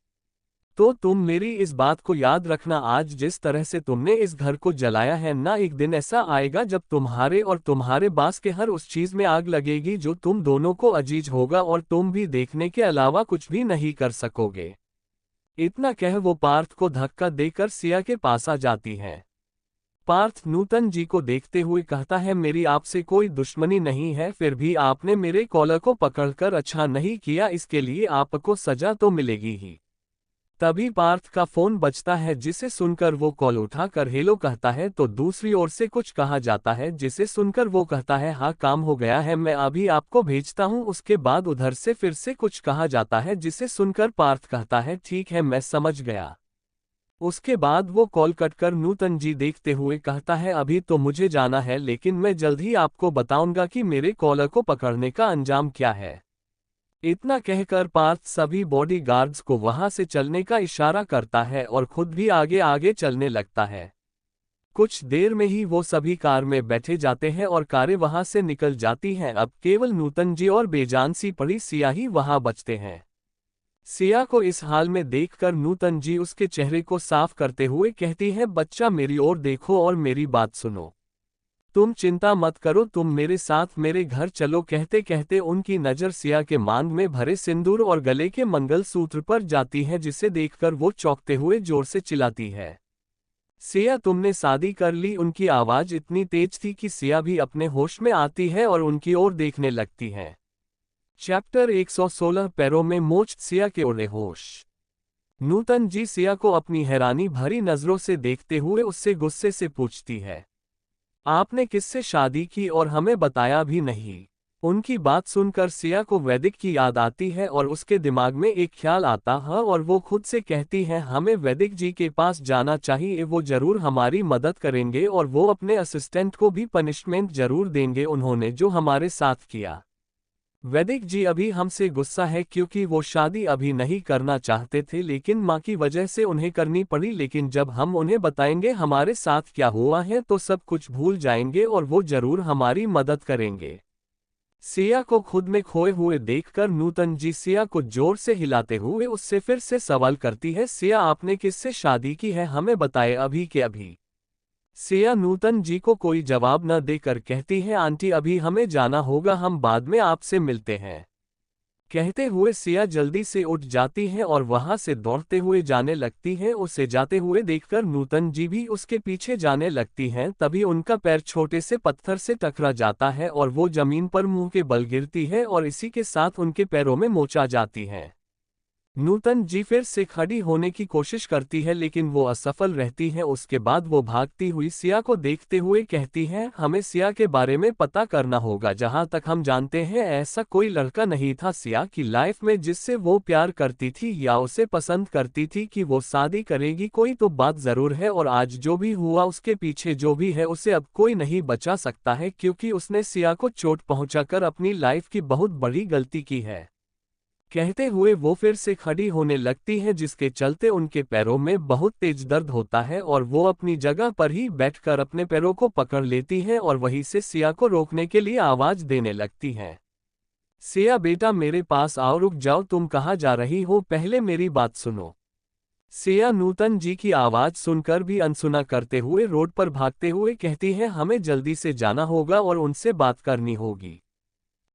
तो तुम मेरी इस बात को याद रखना, आज जिस तरह से तुमने इस घर को जलाया है ना, एक दिन ऐसा आएगा जब तुम्हारे और तुम्हारे बास के हर उस चीज में आग लगेगी जो तुम दोनों को अजीज होगा और तुम भी देखने के अलावा कुछ भी नहीं कर सकोगे। इतना कह वो पार्थ को धक्का देकर सिया के पास आ जाती है। पार्थ नूतन जी को देखते हुए कहता है, मेरी आपसे कोई दुश्मनी नहीं है, फिर भी आपने मेरे कॉलर को पकड़कर अच्छा नहीं किया, इसके लिए आपको सजा तो मिलेगी ही। तभी पार्थ का फोन बजता है जिसे सुनकर वो कॉल उठाकर हेलो कहता है तो दूसरी ओर से कुछ कहा जाता है जिसे सुनकर वो कहता है, हाँ काम हो गया है, मैं अभी आपको भेजता हूँ। उसके बाद उधर से फिर से कुछ कहा जाता है जिसे सुनकर पार्थ कहता है, ठीक है मैं समझ गया। उसके बाद वो कॉल कट कर नूतन जी देखते हुए कहता है, अभी तो मुझे जाना है लेकिन मैं जल्द ही आपको बताऊंगा कि मेरे कॉलर को पकड़ने का अंजाम क्या है। इतना कहकर पार्थ सभी बॉडीगार्ड्स को वहां से चलने का इशारा करता है और खुद भी आगे आगे चलने लगता है। कुछ देर में ही वो सभी कार में बैठे जाते हैं और कारें वहां से निकल जाती हैं। अब केवल नूतन जी और बेजान सी पड़ी सिया ही वहां बचते हैं। सिया को इस हाल में देखकर नूतन जी उसके चेहरे को साफ करते हुए कहती है, बच्चा मेरी ओर देखो और मेरी बात सुनो। तुम चिंता मत करो, तुम मेरे साथ मेरे घर चलो। कहते कहते उनकी नज़र सिया के मांग में भरे सिंदूर और गले के मंगलसूत्र पर जाती है जिसे देखकर वो चौंकते हुए जोर से चिल्लाती है, सिया तुमने शादी कर ली। उनकी आवाज इतनी तेज थी कि सिया भी अपने होश में आती है और उनकी ओर देखने लगती है। चैप्टर 116 पैरों में मोच। सिया के उड़े होश। नूतन जी सिया को अपनी हैरानी भरी नजरों से देखते हुए उससे गुस्से से पूछती है, आपने किससे शादी की और हमें बताया भी नहीं? उनकी बात सुनकर सिया को वैदिक की याद आती है और उसके दिमाग में एक ख्याल आता है और वो खुद से कहती है, हमें वैदिक जी के पास जाना चाहिए, वो जरूर हमारी मदद करेंगे और वो अपने असिस्टेंट को भी पनिशमेंट जरूर देंगे उन्होंने जो हमारे साथ किया। वैदिक जी अभी हमसे गुस्सा है क्योंकि वो शादी अभी नहीं करना चाहते थे लेकिन माँ की वजह से उन्हें करनी पड़ी, लेकिन जब हम उन्हें बताएंगे हमारे साथ क्या हुआ है तो सब कुछ भूल जाएंगे और वो जरूर हमारी मदद करेंगे। सिया को खुद में खोए हुए देखकर नूतन जी सिया को जोर से हिलाते हुए उससे फिर से सवाल करती है, सिया आपने किससे शादी की है, हमें बताए अभी के अभी। सिया नूतन जी को कोई जवाब न देकर कहती है, आंटी अभी हमें जाना होगा, हम बाद में आपसे मिलते हैं। कहते हुए सिया जल्दी से उठ जाती है और वहां से दौड़ते हुए जाने लगती है। उसे जाते हुए देखकर नूतन जी भी उसके पीछे जाने लगती हैं। तभी उनका पैर छोटे से पत्थर से टकरा जाता है और वो जमीन पर मुंह के बल गिरती है और इसी के साथ उनके पैरों में मोच आ जाती है। नूतन जी फिर से खड़ी होने की कोशिश करती है लेकिन वो असफल रहती है। उसके बाद वो भागती हुई सिया को देखते हुए कहती है, हमें सिया के बारे में पता करना होगा। जहां तक हम जानते हैं ऐसा कोई लड़का नहीं था सिया की लाइफ में जिससे वो प्यार करती थी या उसे पसंद करती थी कि वो शादी करेगी। कोई तो बात जरूर है और आज जो भी हुआ उसके पीछे जो भी है उसे अब कोई नहीं बचा सकता है क्योंकि उसने सिया को चोट पहुंचाकर अपनी लाइफ की बहुत बड़ी गलती की है। कहते हुए वो फिर से खड़ी होने लगती है जिसके चलते उनके पैरों में बहुत तेज दर्द होता है और वो अपनी जगह पर ही बैठकर अपने पैरों को पकड़ लेती है और वहीं से सिया को रोकने के लिए आवाज देने लगती है, सिया बेटा मेरे पास आओ, रुक जाओ, तुम कहाँ जा रही हो, पहले मेरी बात सुनो। सिया नूतन जी की आवाज सुनकर भी अनसुना करते हुए रोड पर भागते हुए कहती है, हमें जल्दी से जाना होगा और उनसे बात करनी होगी।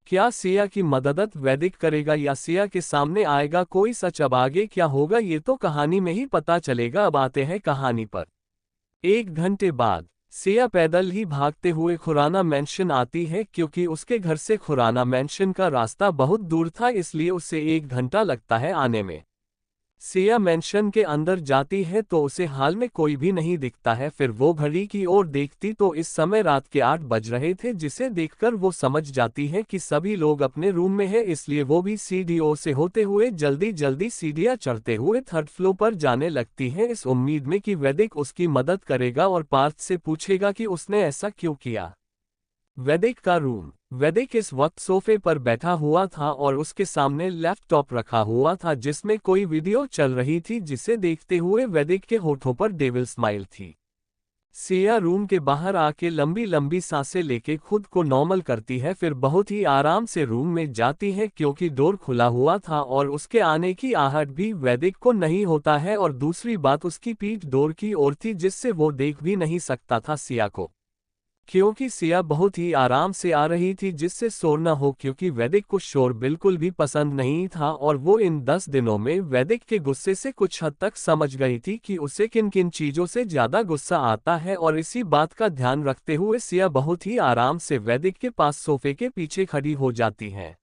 क्या सिया की मदद वैदिक करेगा या सिया के सामने आएगा कोई सच? अब आगे क्या होगा ये तो कहानी में ही पता चलेगा। अब आते हैं कहानी पर। 1 घंटे बाद सिया पैदल ही भागते हुए खुराना मैंशन आती है क्योंकि उसके घर से खुराना मैंशन का रास्ता बहुत दूर था, इसलिए उसे 1 घंटा लगता है आने में। सिया मैंशन के अंदर जाती है तो उसे हाल में कोई भी नहीं दिखता है। फिर वो घड़ी की ओर देखती तो इस समय रात के 8 बज रहे थे, जिसे देखकर वो समझ जाती है कि सभी लोग अपने रूम में है, इसलिए वो भी सीढ़ियों से होते हुए जल्दी जल्दी सीढ़ियां चढ़ते हुए 3rd फ्लोर पर जाने लगती है, इस उम्मीद में कि वैदिक उसकी मदद करेगा और पार्थ से पूछेगा कि उसने ऐसा क्यों किया। वैदिक का रूम। वैदिक इस वक्त सोफे पर बैठा हुआ था और उसके सामने लैपटॉप रखा हुआ था जिसमें कोई वीडियो चल रही थी जिसे देखते हुए वैदिक के होठों पर डेविल स्माइल थी। सिया रूम के बाहर आके लंबी लंबी सांसें लेके खुद को नॉर्मल करती है, फिर बहुत ही आराम से रूम में जाती है क्योंकि डोर खुला हुआ था और उसके आने की आहट भी वैदिक को नहीं होता है, और दूसरी बात उसकी पीठ डोर की ओर थी जिससे वो देख भी नहीं सकता था सिया को, क्योंकि सिया बहुत ही आराम से आ रही थी जिससे शोर न हो, क्योंकि वैदिक को शोर बिल्कुल भी पसंद नहीं था और वो इन 10 दिनों में वैदिक के गुस्से से कुछ हद तक समझ गई थी कि उसे किन किन चीजों से ज्यादा गुस्सा आता है, और इसी बात का ध्यान रखते हुए सिया बहुत ही आराम से वैदिक के पास सोफे के पीछे खड़ी हो जाती है।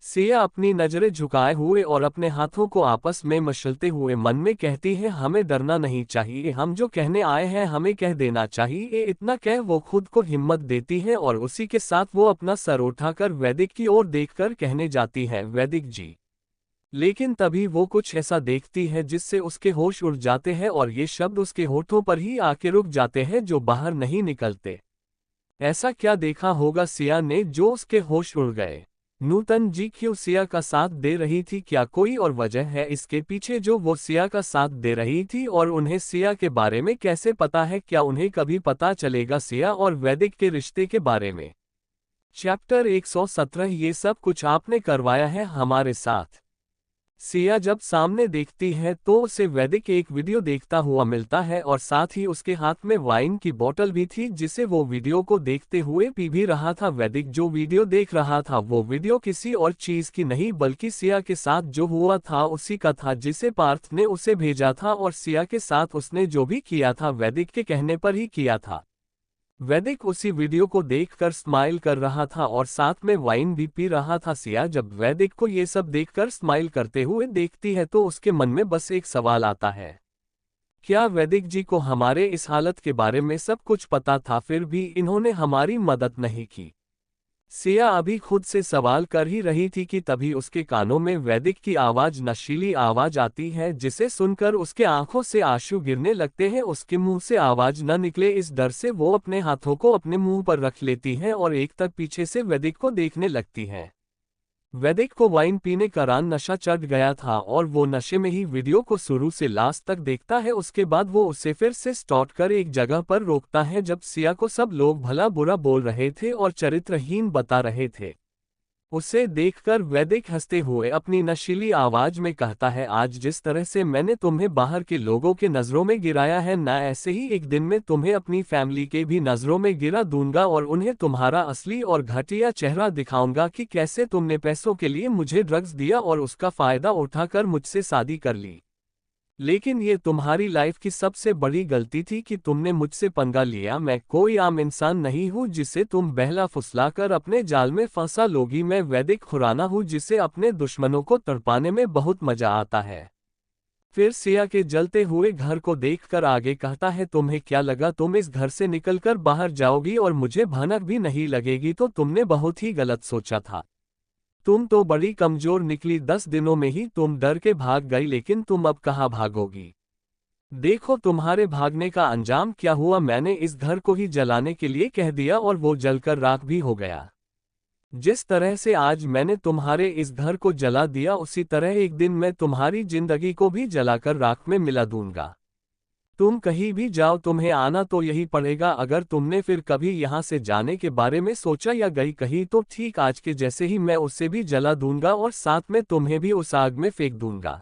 सिया अपनी नजरें झुकाए हुए और अपने हाथों को आपस में मसलते हुए मन में कहती है, हमें डरना नहीं चाहिए, हम जो कहने आए हैं हमें कह देना चाहिए। इतना कह वो खुद को हिम्मत देती है और उसी के साथ वो अपना सर उठाकर वैदिक की ओर देखकर कहने जाती है, वैदिक जी। लेकिन तभी वो कुछ ऐसा देखती है जिससे उसके होश उड़ जाते हैं और ये शब्द उसके होठों पर ही आके रुक जाते हैं जो बाहर नहीं निकलते। ऐसा क्या देखा होगा सिया ने जो उसके होश उड़ गए? नूतन जी क्यों सिया का साथ दे रही थी? क्या कोई और वजह है इसके पीछे जो वो सिया का साथ दे रही थी? और उन्हें सिया के बारे में कैसे पता है? क्या उन्हें कभी पता चलेगा सिया और वैदिक के रिश्ते के बारे में? चैप्टर 117 ये सब कुछ आपने करवाया है हमारे साथ। सिया जब सामने देखती है तो उसे वैदिक एक वीडियो देखता हुआ मिलता है और साथ ही उसके हाथ में वाइन की बोतल भी थी जिसे वो वीडियो को देखते हुए पी भी रहा था। वैदिक जो वीडियो देख रहा था वो वीडियो किसी और चीज की नहीं बल्कि सिया के साथ जो हुआ था उसी का था जिसे पार्थ ने उसे भेजा था, और सिया के साथ उसने जो भी किया था वैदिक के कहने पर ही किया था। वैदिक उसी वीडियो को देखकर स्माइल कर रहा था और साथ में वाइन भी पी रहा था। सिया जब वैदिक को ये सब देखकर स्माइल करते हुए देखती है तो उसके मन में बस एक सवाल आता है, क्या वैदिक जी को हमारे इस हालत के बारे में सब कुछ पता था फिर भी इन्होंने हमारी मदद नहीं की? सिया अभी खुद से सवाल कर ही रही थी कि तभी उसके कानों में वैदिक की आवाज, नशीली आवाज आती है जिसे सुनकर उसके आंखों से आंसू गिरने लगते हैं। उसके मुंह से आवाज न निकले इस डर से वो अपने हाथों को अपने मुंह पर रख लेती है और एक तक पीछे से वैदिक को देखने लगती है। वैदिक को वाइन पीने का नशा चढ़ गया था और वो नशे में ही वीडियो को शुरू से लास्ट तक देखता है। उसके बाद वो उसे फिर से स्टॉप कर एक जगह पर रोकता है जब सिया को सब लोग भला बुरा बोल रहे थे और चरित्रहीन बता रहे थे। उसे देखकर वैदिक हंसते हुए अपनी नशीली आवाज में कहता है, आज जिस तरह से मैंने तुम्हें बाहर के लोगों के नजरों में गिराया है ना, ऐसे ही एक दिन में तुम्हें अपनी फैमिली के भी नजरों में गिरा दूंगा और उन्हें तुम्हारा असली और घटिया चेहरा दिखाऊंगा कि कैसे तुमने पैसों के लिए मुझे ड्रग्स दिया और उसका फायदा उठाकर मुझसे शादी कर ली। लेकिन ये तुम्हारी लाइफ की सबसे बड़ी गलती थी कि तुमने मुझसे पंगा लिया। मैं कोई आम इंसान नहीं हूँ जिसे तुम बहला फुसलाकर अपने जाल में फंसा लोगी। मैं वैदिक खुराना हूँ जिसे अपने दुश्मनों को तड़पाने में बहुत मजा आता है। फिर सिया के जलते हुए घर को देखकर आगे कहता है, तुम्हें क्या लगा तुम इस घर से निकलकर बाहर जाओगी और मुझे भनक भी नहीं लगेगी? तो तुमने बहुत ही गलत सोचा था। तुम तो बड़ी कमजोर निकली, 10 दिनों में ही तुम डर के भाग गई, लेकिन तुम अब कहाँ भागोगी? देखो तुम्हारे भागने का अंजाम क्या हुआ। मैंने इस घर को ही जलाने के लिए कह दिया और वो जलकर राख भी हो गया। जिस तरह से आज मैंने तुम्हारे इस घर को जला दिया उसी तरह एक दिन मैं तुम्हारी जिंदगी को भी जलाकर राख में मिला दूंगा। तुम कहीं भी जाओ तुम्हें आना तो यही पड़ेगा। अगर तुमने फिर कभी यहाँ से जाने के बारे में सोचा या गई कहीं तो ठीक आज के जैसे ही मैं उसे भी जला दूंगा और साथ में तुम्हें भी उस आग में फेंक दूंगा।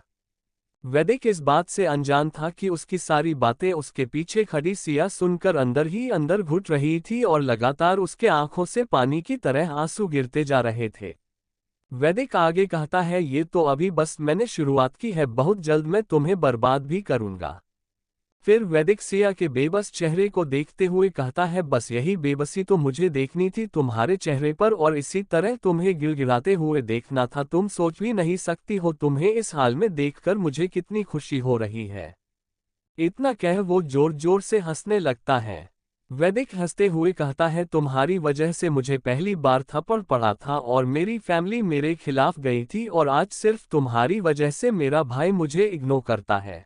वैदिक इस बात से अनजान था कि उसकी सारी बातें उसके पीछे खड़ी सिया सुनकर अंदर ही अंदर घुट रही थी और लगातार उसके आंखों से पानी की तरह आंसू गिरते जा रहे थे। वैदिक आगे कहता है, ये तो अभी बस मैंने शुरुआत की है, बहुत जल्द मैं तुम्हें बर्बाद भी करूंगा। फिर वैदिक सिया के बेबस चेहरे को देखते हुए कहता है, बस यही बेबसी तो मुझे देखनी थी तुम्हारे चेहरे पर और इसी तरह तुम्हें गिड़गिड़ाते हुए देखना था। तुम सोच भी नहीं सकती हो तुम्हें इस हाल में देखकर मुझे कितनी खुशी हो रही है। इतना कह वो जोर जोर से हंसने लगता है। वैदिक हंसते हुए कहता है, तुम्हारी वजह से मुझे पहली बार थप्पड़ पड़ा था और मेरी फैमिली मेरे खिलाफ गई थी और आज सिर्फ तुम्हारी वजह से मेरा भाई मुझे इग्नोर करता है।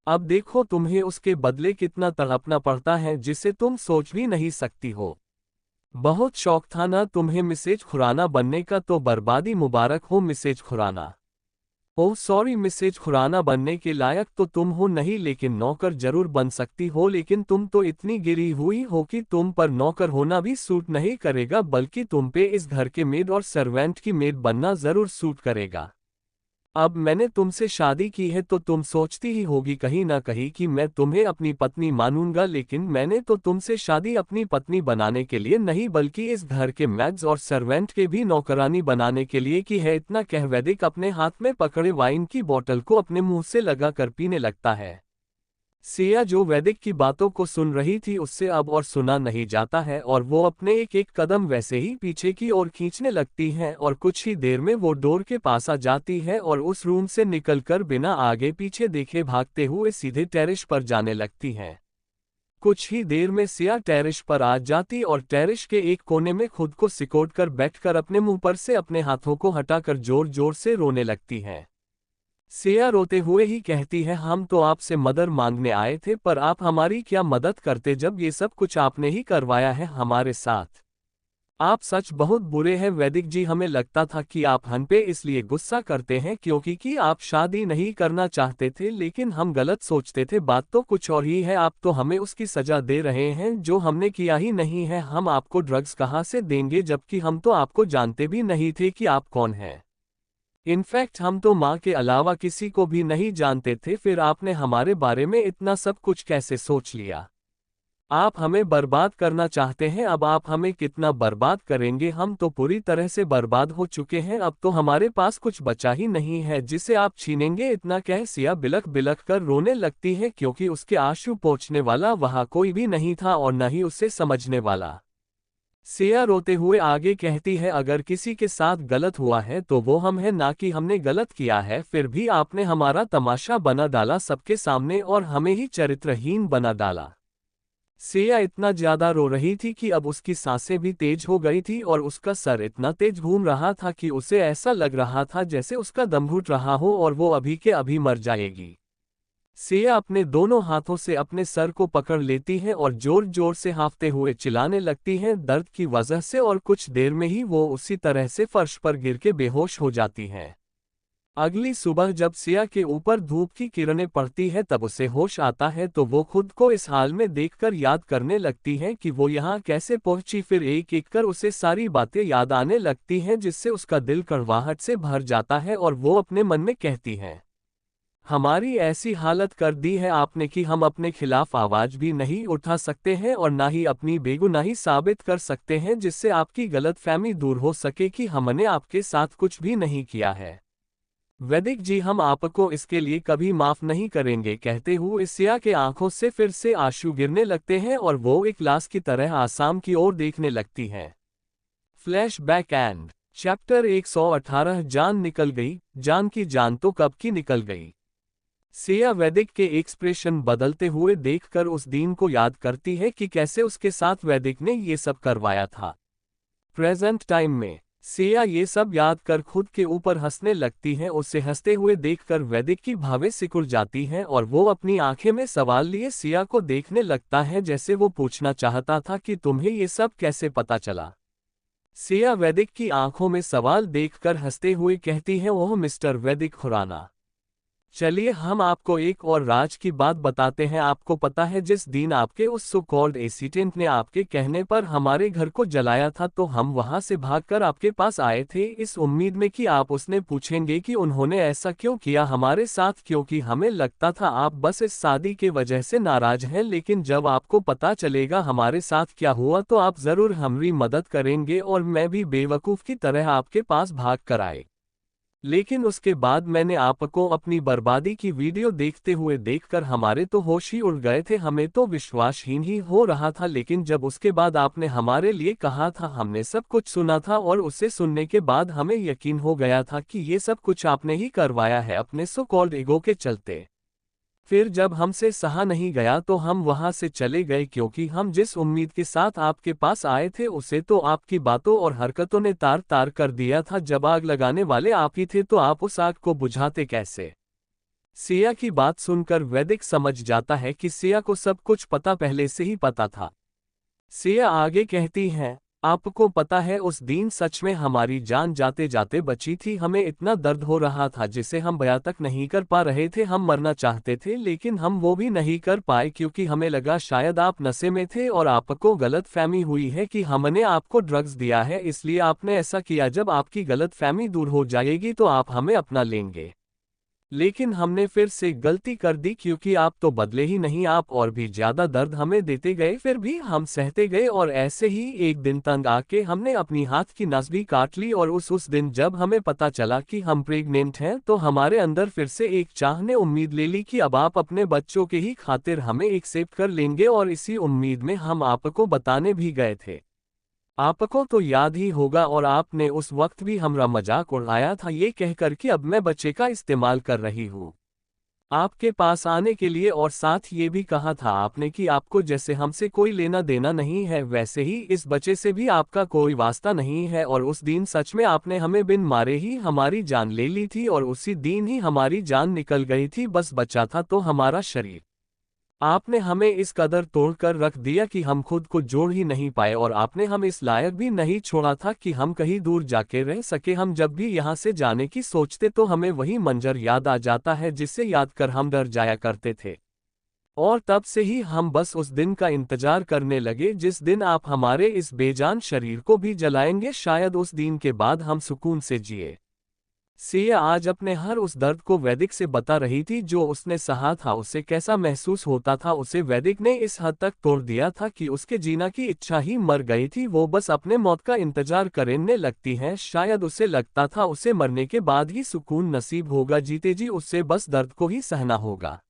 अब देखो तुम्हें उसके बदले कितना तड़पना पड़ता है जिसे तुम सोच भी नहीं सकती हो। बहुत शौक था ना तुम्हें मिसेज खुराना बनने का, तो बर्बादी मुबारक हो Mrs Khurana. Oh sorry Mrs Khurana, बनने के लायक तो तुम हो नहीं, लेकिन नौकर जरूर बन सकती हो। लेकिन तुम तो इतनी गिरी हुई हो कि तुम पर नौकर होना भी सूट नहीं करेगा, बल्कि तुम पे इस घर के मेड और सर्वेंट की मेड बनना जरूर सूट करेगा। अब मैंने तुमसे शादी की है तो तुम सोचती ही होगी कहीं ना कहीं कि मैं तुम्हें अपनी पत्नी मानूंगा, लेकिन मैंने तो तुमसे शादी अपनी पत्नी बनाने के लिए नहीं, बल्कि इस घर के मैड्स और सर्वेंट के भी नौकरानी बनाने के लिए की है। इतना कह वैदिक अपने हाथ में पकड़े वाइन की बोतल को अपने मुंह से लगाकर पीने लगता है। सिया जो वैदिक की बातों को सुन रही थी उससे अब और सुना नहीं जाता है, और वो अपने एक एक कदम वैसे ही पीछे की ओर खींचने लगती है, और कुछ ही देर में वो डोर के पास आ जाती है और उस रूम से निकलकर बिना आगे पीछे देखे भागते हुए सीधे टेरिस पर जाने लगती है। कुछ ही देर में सिया टेरिस पर आ जाती और टेरिस के एक कोने में खुद को सिकोड़ कर बैठकर अपने मुंह पर से अपने हाथों को हटाकर जोर जोर से रोने लगती है। सिया रोते हुए ही कहती है, हम तो आपसे मदद मांगने आए थे, पर आप हमारी क्या मदद करते जब ये सब कुछ आपने ही करवाया है हमारे साथ। आप सच बहुत बुरे हैं वैदिक जी, हमें लगता था कि आप हम पे इसलिए गुस्सा करते हैं क्योंकि कि आप शादी नहीं करना चाहते थे, लेकिन हम गलत सोचते थे, बात तो कुछ और ही है। आप तो हमें उसकी सजा दे रहे हैं जो हमने किया ही नहीं है। हम आपको ड्रग्स कहाँ से देंगे, जबकि हम तो आपको जानते भी नहीं थे कि आप कौन हैं। इनफैक्ट हम तो माँ के अलावा किसी को भी नहीं जानते थे, फिर आपने हमारे बारे में इतना सब कुछ कैसे सोच लिया। आप हमें बर्बाद करना चाहते हैं, अब आप हमें कितना बर्बाद करेंगे, हम तो पूरी तरह से बर्बाद हो चुके हैं, अब तो हमारे पास कुछ बचा ही नहीं है जिसे आप छीनेंगे। इतना कह सिया बिलख बिलख कर रोने लगती है, क्योंकि उसके आंसू पोंछने वाला वहां कोई भी नहीं था और न ही उसे समझने वाला। सिया रोते हुए आगे कहती है, अगर किसी के साथ गलत हुआ है तो वो हम हैं, ना कि हमने गलत किया है। फिर भी आपने हमारा तमाशा बना डाला सबके सामने और हमें ही चरित्रहीन बना डाला। सिया इतना ज्यादा रो रही थी कि अब उसकी सांसें भी तेज हो गई थी और उसका सर इतना तेज घूम रहा था कि उसे ऐसा लग रहा था जैसे उसका दम घुट रहा हो और वो अभी के अभी मर जाएगी। सिया अपने दोनों हाथों से अपने सर को पकड़ लेती है और जोर जोर से हांफते हुए चिल्लाने लगती है दर्द की वजह से, और कुछ देर में ही वो उसी तरह से फर्श पर गिर के बेहोश हो जाती है। अगली सुबह जब सिया के ऊपर धूप की किरणें पड़ती है तब उसे होश आता है, तो वो खुद को इस हाल में देखकर याद करने लगती है कि वो यहाँ कैसे पहुंची। फिर एक एक कर उसे सारी बातें याद आने लगती हैं, जिससे उसका दिल कड़वाहट से भर जाता है और वो अपने मन में कहती है, हमारी ऐसी हालत कर दी है आपने कि हम अपने खिलाफ आवाज भी नहीं उठा सकते हैं और ना ही अपनी बेगुनाही साबित कर सकते हैं, जिससे आपकी गलतफहमी दूर हो सके कि हमने आपके साथ कुछ भी नहीं किया है। वैदिक जी, हम आपको इसके लिए कभी माफ नहीं करेंगे। कहते हुए सिया के आंखों से फिर से आंसू गिरने लगते हैं और वो एक लाश की तरह आसाम की ओर देखने लगती है। फ्लैश बैक एंड चैप्टर 118 जान निकल गई। जान की जान तो कब की निकल गई। सिया वैदिक के एक्सप्रेशन बदलते हुए देखकर उस दिन को याद करती है कि कैसे उसके साथ वैदिक ने ये सब करवाया था। प्रेजेंट टाइम में सिया ये सब याद कर खुद के ऊपर हंसने लगती है। उसे हंसते हुए देखकर वैदिक की भावें सिकुड़ जाती हैं और वो अपनी आंखें में सवाल लिए सिया को देखने लगता है, जैसे वो पूछना चाहता था कि तुम्हें ये सब कैसे पता चला। सिया वैदिक की आंखों में सवाल देखकर हंसते हुए कहती है, ओह मिस्टर वैदिक खुराना, चलिए हम आपको एक और राज की बात बताते हैं। आपको पता है जिस दिन आपके उस सो कॉल्ड एसिडेंट ने आपके कहने पर हमारे घर को जलाया था, तो हम वहां से भागकर आपके पास आए थे इस उम्मीद में कि आप उसने पूछेंगे कि उन्होंने ऐसा क्यों किया हमारे साथ, क्योंकि हमें लगता था आप बस इस शादी के वजह से नाराज हैं। लेकिन जब आपको पता चलेगा हमारे साथ क्या हुआ तो आप जरूर हमारी मदद करेंगे, और मैं भी बेवकूफ की तरह आपके पास भाग कर आए। लेकिन उसके बाद मैंने आपको अपनी बर्बादी की वीडियो देखते हुए देखकर हमारे तो होश ही उड़ गए थे, हमें तो विश्वासहीन ही हो रहा था। लेकिन जब उसके बाद आपने हमारे लिए कहा था, हमने सब कुछ सुना था और उसे सुनने के बाद हमें यकीन हो गया था कि ये सब कुछ आपने ही करवाया है अपने सो कॉल्ड ईगो के चलते। फिर जब हमसे सहा नहीं गया तो हम वहां से चले गए, क्योंकि हम जिस उम्मीद के साथ आपके पास आए थे उसे तो आपकी बातों और हरकतों ने तार तार कर दिया था। जब आग लगाने वाले आप ही थे तो आप उस आग को बुझाते कैसे। सिया की बात सुनकर वैदिक समझ जाता है कि सिया को सब कुछ पता पहले से ही पता था। सिया आगे कहती हैं, आपको पता है उस दिन सच में हमारी जान जाते जाते बची थी। हमें इतना दर्द हो रहा था जिसे हम बयां तक नहीं कर पा रहे थे। हम मरना चाहते थे लेकिन हम वो भी नहीं कर पाए क्योंकि हमें लगा शायद आप नशे में थे और आपको गलतफहमी हुई है कि हमने आपको ड्रग्स दिया है, इसलिए आपने ऐसा किया। जब आपकी गलतफहमी दूर हो जाएगी तो आप हमें अपना लेंगे। लेकिन हमने फिर से गलती कर दी क्योंकि आप तो बदले ही नहीं, आप और भी ज्यादा दर्द हमें देते गए। फिर भी हम सहते गए और ऐसे ही एक दिन तंग आके हमने अपनी हाथ की नस भी काट ली। और उस दिन जब हमें पता चला कि हम प्रेग्नेंट हैं तो हमारे अंदर फिर से एक चाह ने उम्मीद ले ली कि अब आप अपने बच्चों के ही खातिर हमें एक्सेप्ट कर लेंगे। और इसी उम्मीद में हम आपको बताने भी गए थे। आपको तो याद ही होगा और आपने उस वक्त भी हमारा मजाक उड़ाया था ये कहकर कि अब मैं बच्चे का इस्तेमाल कर रही हूँ आपके पास आने के लिए। और साथ ये भी कहा था आपने कि आपको जैसे हमसे कोई लेना देना नहीं है वैसे ही इस बच्चे से भी आपका कोई वास्ता नहीं है। और उस दिन सच में आपने हमें बिन मारे ही हमारी जान ले ली थी और उसी दिन ही हमारी जान निकल गई थी। बस बचा था तो हमारा शरीर। आपने हमें इस कदर तोड़कर रख दिया कि हम खुद को जोड़ ही नहीं पाए और आपने हम इस लायक भी नहीं छोड़ा था कि हम कहीं दूर जाके रह सके। हम जब भी यहाँ से जाने की सोचते तो हमें वही मंजर याद आ जाता है जिससे याद कर हम डर जाया करते थे। और तब से ही हम बस उस दिन का इंतजार करने लगे जिस दिन आप हमारे इस बेजान शरीर को भी जलाएंगे। शायद उस दिन के बाद हम सुकून से जिए। सिया आज अपने हर उस दर्द को वैदिक से बता रही थी जो उसने सहा था। उसे कैसा महसूस होता था उसे वैदिक ने इस हद तक तोड़ दिया था कि उसके जीना की इच्छा ही मर गई थी। वो बस अपने मौत का इंतजार करने लगती है। शायद उसे लगता था उसे मरने के बाद ही सुकून नसीब होगा, जीते जी उससे बस दर्द को ही सहना होगा।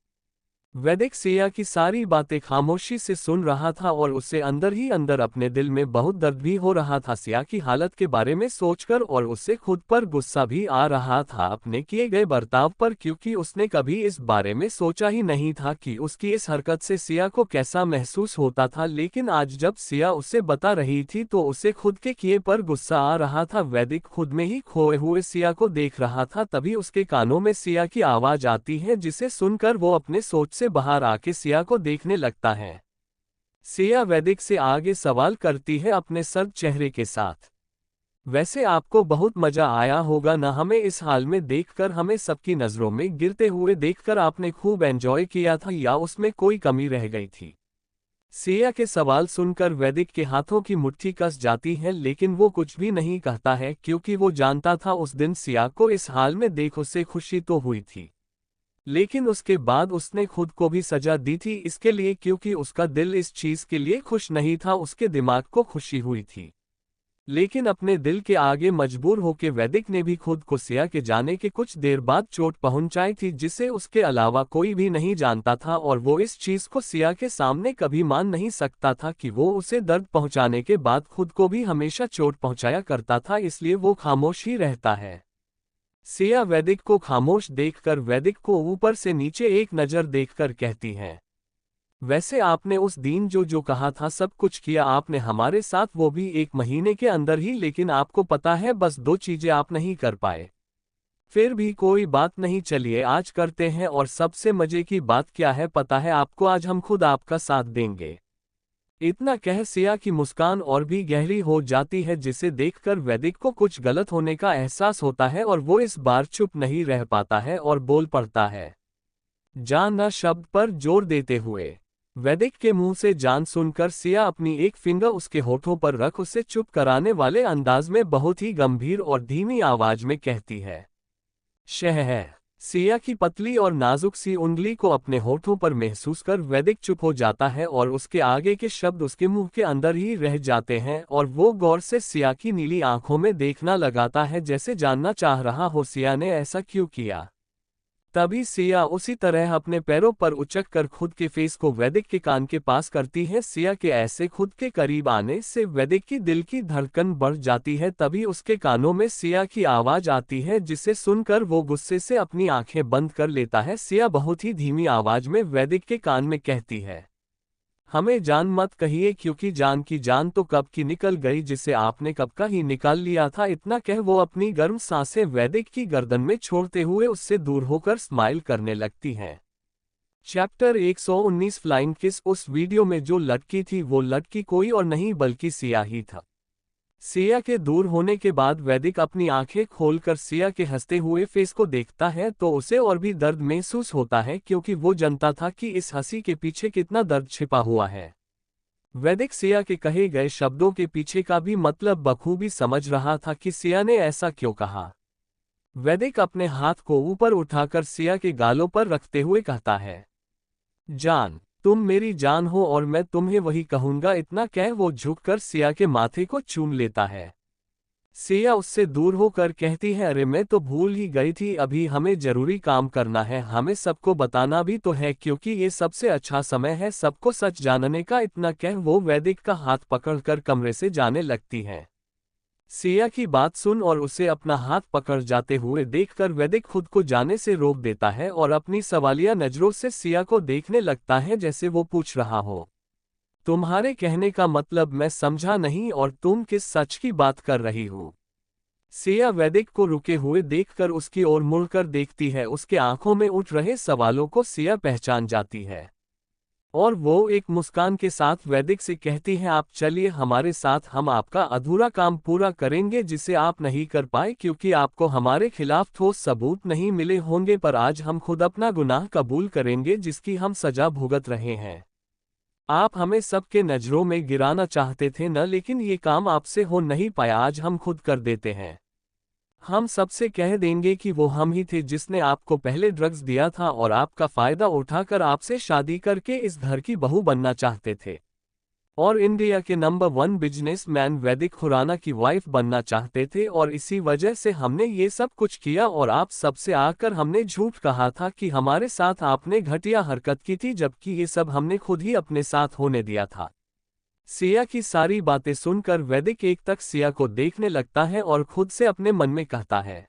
वैदिक सिया की सारी बातें खामोशी से सुन रहा था और उसे अंदर ही अंदर अपने दिल में बहुत दर्द भी हो रहा था सिया की हालत के बारे में सोचकर। और उसे खुद पर गुस्सा भी आ रहा था अपने किए गए बर्ताव पर, क्योंकि उसने कभी इस बारे में सोचा ही नहीं था कि उसकी इस हरकत से सिया को कैसा महसूस होता था। लेकिन आज जब सिया उसे बता रही थी तो उसे खुद के किए पर गुस्सा आ रहा था। वैदिक खुद में ही खोए हुए सिया को देख रहा था। तभी उसके कानों में सिया की आवाज आती है जिसे सुनकर वो अपने सोच से बाहर आके सिया को देखने लगता है। सिया वैदिक से आगे सवाल करती है अपने सर्द चेहरे के साथ, वैसे आपको बहुत मजा आया होगा ना हमें इस हाल में देखकर, हमें सबकी नजरों में गिरते हुए देखकर आपने खूब एंजॉय किया था या उसमें कोई कमी रह गई थी? सिया के सवाल सुनकर वैदिक के हाथों की मुट्ठी कस जाती है लेकिन वो कुछ भी नहीं कहता है क्योंकि वो जानता था उस दिन सिया को इस हाल में देख उसे खुशी तो हुई थी लेकिन उसके बाद उसने खुद को भी सजा दी थी इसके लिए, क्योंकि उसका दिल इस चीज के लिए खुश नहीं था, उसके दिमाग को खुशी हुई थी। लेकिन अपने दिल के आगे मजबूर होकर वैदिक ने भी खुद को सिया के जाने के कुछ देर बाद चोट पहुंचाई थी जिसे उसके अलावा कोई भी नहीं जानता था। और वो इस चीज को सिया के सामने कभी मान नहीं सकता था कि वो उसे दर्द पहुंचाने के बाद खुद को भी हमेशा चोट पहुंचाया करता था, इसलिए वो खामोश ही रहता है। सिया वैदिक को खामोश देखकर वैदिक को ऊपर से नीचे एक नजर देखकर कहती है, वैसे आपने उस दिन जो कहा था सब कुछ किया आपने हमारे साथ, वो भी 1 महीने के अंदर ही। लेकिन आपको पता है बस 2 चीजें आप नहीं कर पाए। फिर भी कोई बात नहीं, चलिए आज करते हैं। और सबसे मजे की बात क्या है पता है आपको? आज हम खुद आपका साथ देंगे। इतना कह सिया की मुस्कान और भी गहरी हो जाती है जिसे देखकर वैदिक को कुछ गलत होने का एहसास होता है और वो इस बार चुप नहीं रह पाता है और बोल पड़ता है, जान ना शब्द पर जोर देते हुए। वैदिक के मुंह से जान सुनकर सिया अपनी एक फिंगर उसके होठों पर रख उसे चुप कराने वाले अंदाज में बहुत ही गंभीर और धीमी आवाज में कहती है, शह है। सिया की पतली और नाजुक सी उंगली को अपने होठों पर महसूस कर वैदिक चुप हो जाता है और उसके आगे के शब्द उसके मुंह के अंदर ही रह जाते हैं। और वो गौर से सिया की नीली आंखों में देखना लगाता है जैसे जानना चाह रहा हो सिया ने ऐसा क्यों किया। तभी सिया उसी तरह अपने पैरों पर उचक कर खुद के फेस को वैदिक के कान के पास करती है। सिया के ऐसे खुद के करीब आने से वैदिक की दिल की धड़कन बढ़ जाती है। तभी उसके कानों में सिया की आवाज आती है जिसे सुनकर वो गुस्से से अपनी आंखें बंद कर लेता है। सिया बहुत ही धीमी आवाज में वैदिक के कान में कहती है, हमें जान मत कहिए क्योंकि जान की जान तो कब की निकल गई, जिसे आपने कब का ही निकाल लिया था। इतना कह वो अपनी गर्म सांसें वैदिक की गर्दन में छोड़ते हुए उससे दूर होकर स्माइल करने लगती हैं। Chapter 119 flying kiss. उस वीडियो में जो लड़की थी वो लड़की कोई और नहीं बल्कि सिया ही था। सिया के दूर होने के बाद वैदिक अपनी आंखें खोलकर सिया के हंसते हुए फेस को देखता है तो उसे और भी दर्द महसूस होता है क्योंकि वो जानता था कि इस हंसी के पीछे कितना दर्द छिपा हुआ है। वैदिक सिया के कहे गए शब्दों के पीछे का भी मतलब बखूबी समझ रहा था कि सिया ने ऐसा क्यों कहा। वैदिक अपने हाथ को ऊपर उठाकर सिया के गालों पर रखते हुए कहता है, जान, तुम मेरी जान हो और मैं तुम्हें वही कहूंगा। इतना कह वो झुककर सिया के माथे को चूम लेता है। सिया उससे दूर होकर कहती है, अरे मैं तो भूल ही गई थी, अभी हमें जरूरी काम करना है, हमें सबको बताना भी तो है क्योंकि ये सबसे अच्छा समय है सबको सच जानने का। इतना कह वो वैदिक का हाथ पकड़कर कमरे से जाने लगती है। सिया की बात सुन और उसे अपना हाथ पकड़ जाते हुए देखकर वैदिक खुद को जाने से रोक देता है और अपनी सवालिया नजरों से सिया को देखने लगता है जैसे वो पूछ रहा हो, तुम्हारे कहने का मतलब मैं समझा नहीं और तुम किस सच की बात कर रही हो। सिया वैदिक को रुके हुए देखकर उसकी ओर मुड़कर देखती है। उसके आंखों में उठ रहे सवालों को सिया पहचान जाती है और वो एक मुस्कान के साथ वैदिक से कहती है, आप चलिए हमारे साथ, हम आपका अधूरा काम पूरा करेंगे जिसे आप नहीं कर पाए क्योंकि आपको हमारे खिलाफ ठोस सबूत नहीं मिले होंगे, पर आज हम खुद अपना गुनाह कबूल करेंगे जिसकी हम सजा भुगत रहे हैं। आप हमें सबके नजरों में गिराना चाहते थे न, लेकिन ये काम आपसे हो नहीं पाया, आज हम खुद कर देते हैं। हम सबसे कह देंगे कि वो हम ही थे जिसने आपको पहले ड्रग्स दिया था और आपका फायदा उठाकर आपसे शादी करके इस घर की बहू बनना चाहते थे और इंडिया के नंबर 1 बिजनेसमैन वैदिक खुराना की वाइफ बनना चाहते थे, और इसी वजह से हमने ये सब कुछ किया और आप सबसे आकर हमने झूठ कहा था कि हमारे साथ आपने घटिया हरकत की थी, जबकि ये सब हमने खुद ही अपने साथ होने दिया था। सिया की सारी बातें सुनकर वैदिक एक तक सिया को देखने लगता है और खुद से अपने मन में कहता है,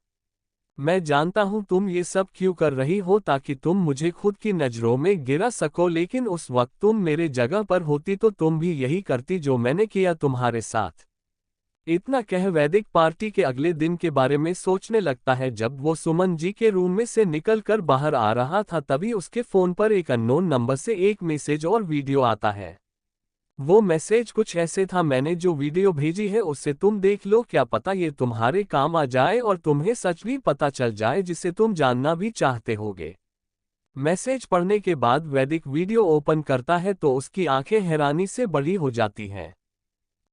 मैं जानता हूं तुम ये सब क्यों कर रही हो, ताकि तुम मुझे खुद की नजरों में गिरा सको, लेकिन उस वक्त तुम मेरे जगह पर होती तो तुम भी यही करती जो मैंने किया तुम्हारे साथ। इतना कह वैदिक पार्टी के अगले दिन के बारे में सोचने लगता है। जब वो सुमन जी के रूम में से निकलकर बाहर आ रहा था तभी उसके फोन पर एक अननोन नंबर से एक मैसेज और वीडियो आता है। वो मैसेज कुछ ऐसे था, मैंने जो वीडियो भेजी है उससे तुम देख लो, क्या पता ये तुम्हारे काम आ जाए और तुम्हें सच भी पता चल जाए जिसे तुम जानना भी चाहते होगे। मैसेज पढ़ने के बाद वैदिक वीडियो ओपन करता है तो उसकी आंखें हैरानी से बड़ी हो जाती हैं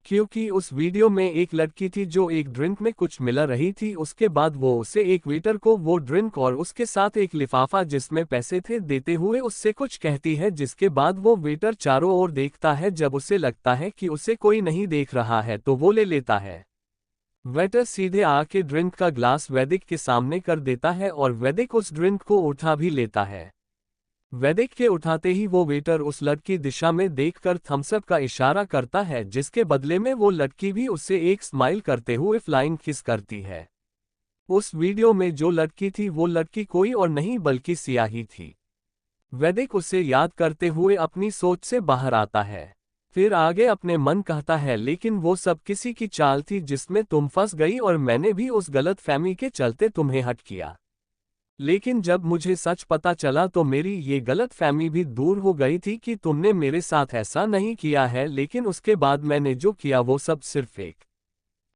क्योंकि उस वीडियो में एक लड़की थी जो एक ड्रिंक में कुछ मिला रही थी। उसके बाद वो उसे एक वेटर को वो ड्रिंक और उसके साथ एक लिफाफा जिसमें पैसे थे देते हुए उससे कुछ कहती है, जिसके बाद वो वेटर चारों ओर देखता है। जब उसे लगता है कि उसे कोई नहीं देख रहा है तो वो ले लेता है। वेटर सीधे आके ड्रिंक का ग्लास वैदिक के सामने कर देता है और वैदिक उस ड्रिंक को उठा भी लेता है। वैदिक के उठाते ही वो वेटर उस लड़की दिशा में देखकर थम्सअप का इशारा करता है, जिसके बदले में वो लड़की भी उससे एक स्माइल करते हुए फ्लाइंग किस करती है। उस वीडियो में जो लड़की थी वो लड़की कोई और नहीं बल्कि सिया ही थी। वैदिक उसे याद करते हुए अपनी सोच से बाहर आता है, फिर आगे अपने मन कहता है, लेकिन वो सब किसी की चाल थी जिसमें तुम फंस गई और मैंने भी उस गलत फहमी के चलते तुम्हें हट किया। लेकिन जब मुझे सच पता चला तो मेरी ये गलत फहमी भी दूर हो गई थी कि तुमने मेरे साथ ऐसा नहीं किया है, लेकिन उसके बाद मैंने जो किया वो सब सिर्फ एक।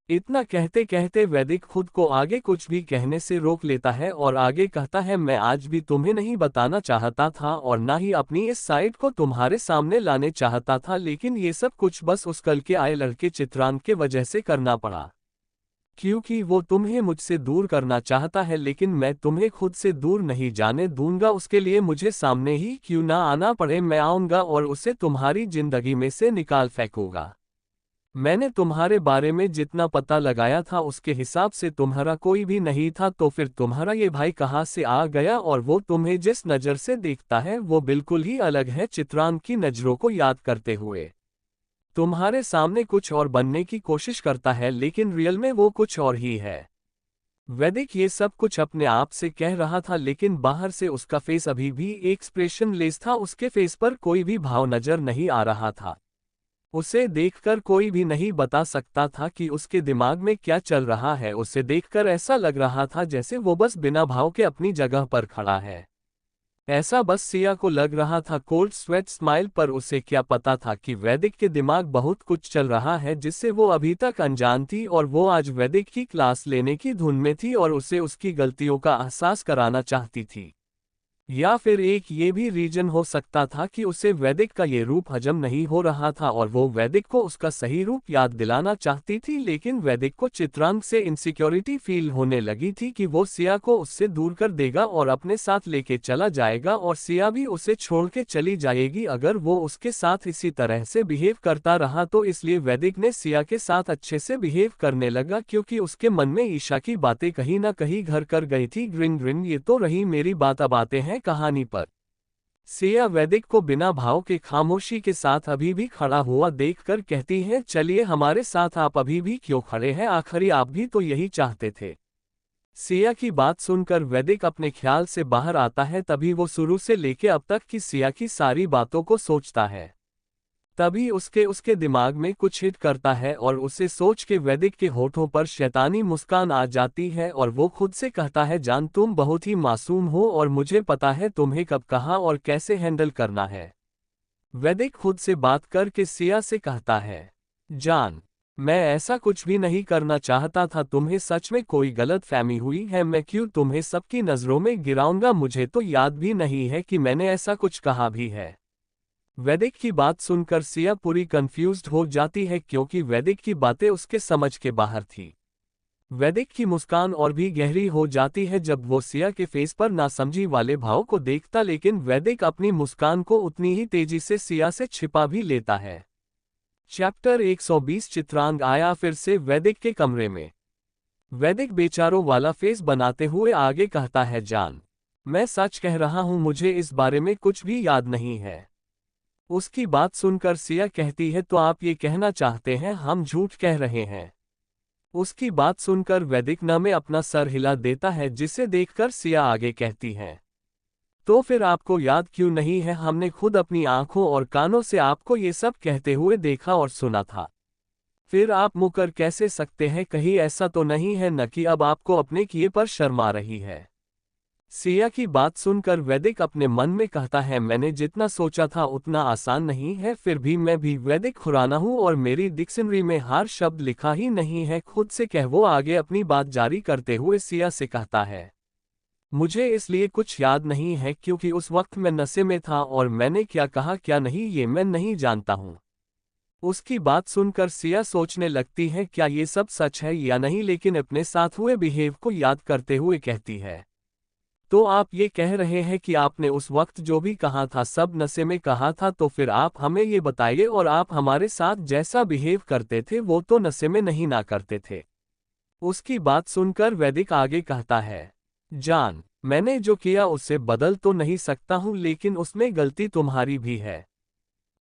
इतना कहते कहते वैदिक खुद को आगे कुछ भी कहने से रोक लेता है और आगे कहता है, मैं आज भी तुम्हें नहीं बताना चाहता था और ना ही अपनी इस साइड को तुम्हारे सामने लाने चाहता था, लेकिन ये सब कुछ बस उस कल के आए लड़के चित्रांत के वजह से करना पड़ा क्योंकि वो तुम्हें मुझसे दूर करना चाहता है, लेकिन मैं तुम्हें खुद से दूर नहीं जाने दूंगा। उसके लिए मुझे सामने ही क्यों ना आना पड़े, मैं आऊंगा और उसे तुम्हारी जिंदगी में से निकाल फेंकूंगा। मैंने तुम्हारे बारे में जितना पता लगाया था उसके हिसाब से तुम्हारा कोई भी नहीं था, तो फिर तुम्हारा ये भाई कहाँ से आ गया? और वो तुम्हें जिस नज़र से देखता है वो बिल्कुल ही अलग है। चित्रांत की नज़रों को याद करते हुए तुम्हारे सामने कुछ और बनने की कोशिश करता है, लेकिन रियल में वो कुछ और ही है। वैदिक ये सब कुछ अपने आप से कह रहा था, लेकिन बाहर से उसका फेस अभी भी एक्सप्रेशन लेस था। उसके फेस पर कोई भी भाव नजर नहीं आ रहा था। उसे देखकर कोई भी नहीं बता सकता था कि उसके दिमाग में क्या चल रहा है। उसे देखकर ऐसा लग रहा था जैसे वो बस बिना भाव के अपनी जगह पर खड़ा है। ऐसा बस सिया को लग रहा था, कोल्ड स्वेट स्माइल, पर उसे क्या पता था कि वैदिक के दिमाग बहुत कुछ चल रहा है जिससे वो अभी तक अनजान थी, और वो आज वैदिक की क्लास लेने की धुन में थी और उसे उसकी गलतियों का एहसास कराना चाहती थी। या फिर एक ये भी रीजन हो सकता था कि उसे वैदिक का ये रूप हजम नहीं हो रहा था और वो वैदिक को उसका सही रूप याद दिलाना चाहती थी, लेकिन वैदिक को चित्रांग से इनसिक्योरिटी फील होने लगी थी कि वो सिया को उससे दूर कर देगा और अपने साथ लेके चला जाएगा, और सिया भी उसे छोड़ के चली जाएगी अगर वो उसके साथ इसी तरह से बिहेव करता रहा। तो इसलिए वैदिक ने सिया के साथ अच्छे से बिहेव करने लगा, क्योंकि उसके मन में ईशा की बातें कहीं ना कहीं घर कर गई थी। ग्रिन ग्रिन, ये तो रही मेरी बातें हैं कहानी पर। सिया वैदिक को बिना भाव के खामोशी के साथ अभी भी खड़ा हुआ देखकर कहती है, चलिए हमारे साथ, आप अभी भी क्यों खड़े हैं, आखिरी आप भी तो यही चाहते थे। सिया की बात सुनकर वैदिक अपने ख्याल से बाहर आता है। तभी वो शुरू से लेके अब तक की सिया की सारी बातों को सोचता है। तभी उसके दिमाग में कुछ हिट करता है और उसे सोच के वैदिक के होठों पर शैतानी मुस्कान आ जाती है और वो खुद से कहता है, जान तुम बहुत ही मासूम हो और मुझे पता है तुम्हें कब कहाँ और कैसे हैंडल करना है। वैदिक खुद से बात करके सिया से कहता है, जान मैं ऐसा कुछ भी नहीं करना चाहता था, तुम्हें सच में कोई गलत फहमी हुई है, मैं क्यों तुम्हें सबकी नज़रों में गिराऊंगा, मुझे तो याद भी नहीं है कि मैंने ऐसा कुछ कहा भी है। वैदिक की बात सुनकर सिया पूरी कंफ्यूज्ड हो जाती है, क्योंकि वैदिक की बातें उसके समझ के बाहर थी। वैदिक की मुस्कान और भी गहरी हो जाती है जब वो सिया के फेस पर नासमझी वाले भाव को देखता, लेकिन वैदिक अपनी मुस्कान को उतनी ही तेजी से सिया से छिपा भी लेता है। चैप्टर 120 चित्रांग आया फिर से वैदिक के कमरे में। वैदिक बेचारों वाला फेस बनाते हुए आगे कहता है, जान मैं सच कह रहा हूं, मुझे इस बारे में कुछ भी याद नहीं है। उसकी बात सुनकर सिया कहती है, तो आप ये कहना चाहते हैं हम झूठ कह रहे हैं। उसकी बात सुनकर वैदिक न में अपना सर हिला देता है, जिसे देखकर सिया आगे कहती है, तो फिर आपको याद क्यों नहीं है, हमने खुद अपनी आंखों और कानों से आपको ये सब कहते हुए देखा और सुना था। फिर आप मुकर कैसे सकते हैं, कहीं ऐसा तो नहीं है न कि अब आपको अपने किए पर शर्म आ रही है। सिया की बात सुनकर वैदिक अपने मन में कहता है, मैंने जितना सोचा था उतना आसान नहीं है, फिर भी मैं भी वैदिक खुराना हूँ और मेरी डिक्शनरी में हर शब्द लिखा ही नहीं है, खुद से कह। वो आगे अपनी बात जारी करते हुए सिया से कहता है, मुझे इसलिए कुछ याद नहीं है क्योंकि उस वक्त मैं नशे में था और मैंने क्या कहा क्या नहीं ये मैं नहीं जानता हूँ। उसकी बात सुनकर सिया सोचने लगती है, क्या ये सब सच है या नहीं, लेकिन अपने साथ हुए बिहेव को याद करते हुए कहती है, तो आप ये कह रहे हैं कि आपने उस वक्त जो भी कहा था सब नशे में कहा था, तो फिर आप हमें ये बताइए, और आप हमारे साथ जैसा बिहेव करते थे वो तो नशे में नहीं ना करते थे। उसकी बात सुनकर वैदिक आगे कहता है, जान मैंने जो किया उसे बदल तो नहीं सकता हूं, लेकिन उसमें गलती तुम्हारी भी है।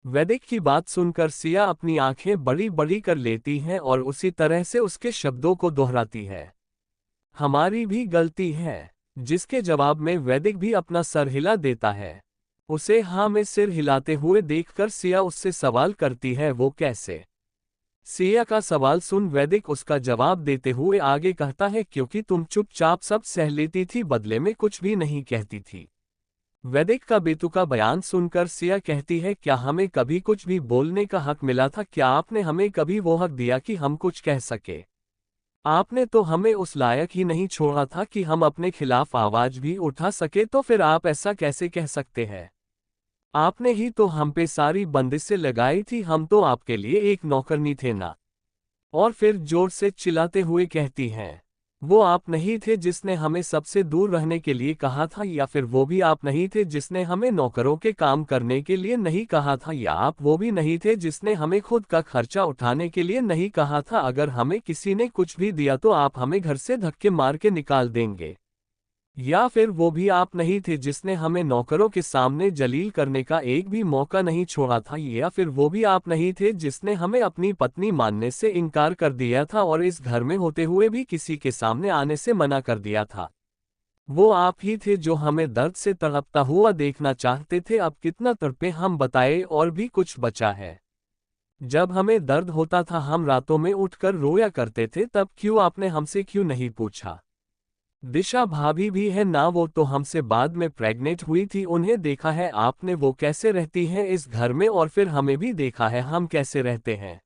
वैदिक की बात सुनकर सिया अपनी आंखें बड़ी बड़ी कर लेती हैं और उसी तरह से उसके शब्दों को दोहराती है, हमारी भी गलती है। जिसके जवाब में वैदिक भी अपना सर हिला देता है। उसे हाँ में सिर हिलाते हुए देखकर सिया उससे सवाल करती है, वो कैसे। सिया का सवाल सुन वैदिक उसका जवाब देते हुए आगे कहता है, क्योंकि तुम चुपचाप सब सह लेती थी, बदले में कुछ भी नहीं कहती थी। वैदिक का बेतुका बयान सुनकर सिया कहती है, क्या हमें कभी कुछ भी बोलने का हक मिला था, क्या आपने हमें कभी वो हक दिया कि हम कुछ कह सके। आपने तो हमें उस लायक ही नहीं छोड़ा था कि हम अपने खिलाफ आवाज भी उठा सके, तो फिर आप ऐसा कैसे कह सकते हैं। आपने ही तो हम पे सारी बंदिशें लगाई थी, हम तो आपके लिए एक नौकरनी थे ना। और फिर जोर से चिल्लाते हुए कहती हैं, वो आप नहीं थे जिसने हमें सबसे दूर रहने के लिए कहा था, या फिर वो भी आप नहीं थे जिसने हमें नौकरों के काम करने के लिए नहीं कहा था, या आप वो भी नहीं थे जिसने हमें खुद का खर्चा उठाने के लिए नहीं कहा था। अगर हमें किसी ने कुछ भी दिया तो आप हमें घर से धक्के मार के निकाल देंगे। या फिर वो भी आप नहीं थे जिसने हमें नौकरों के सामने जलील करने का एक भी मौका नहीं छोड़ा था, या फिर वो भी आप नहीं थे जिसने हमें अपनी पत्नी मानने से इनकार कर दिया था और इस घर में होते हुए भी किसी के सामने आने से मना कर दिया था। वो आप ही थे जो हमें दर्द से तड़पता हुआ देखना चाहते थे। अब कितना तड़पे हम बताए, और भी कुछ बचा है। जब हमें दर्द होता था हम रातों में उठकर रोया करते थे, तब क्यों आपने हमसे क्यों नहीं पूछा। दिशा भाभी भी है ना, वो तो हमसे बाद में प्रेग्नेंट हुई थी, उन्हें देखा है आपने वो कैसे रहती हैं इस घर में, और फिर हमें भी देखा है हम कैसे रहते हैं।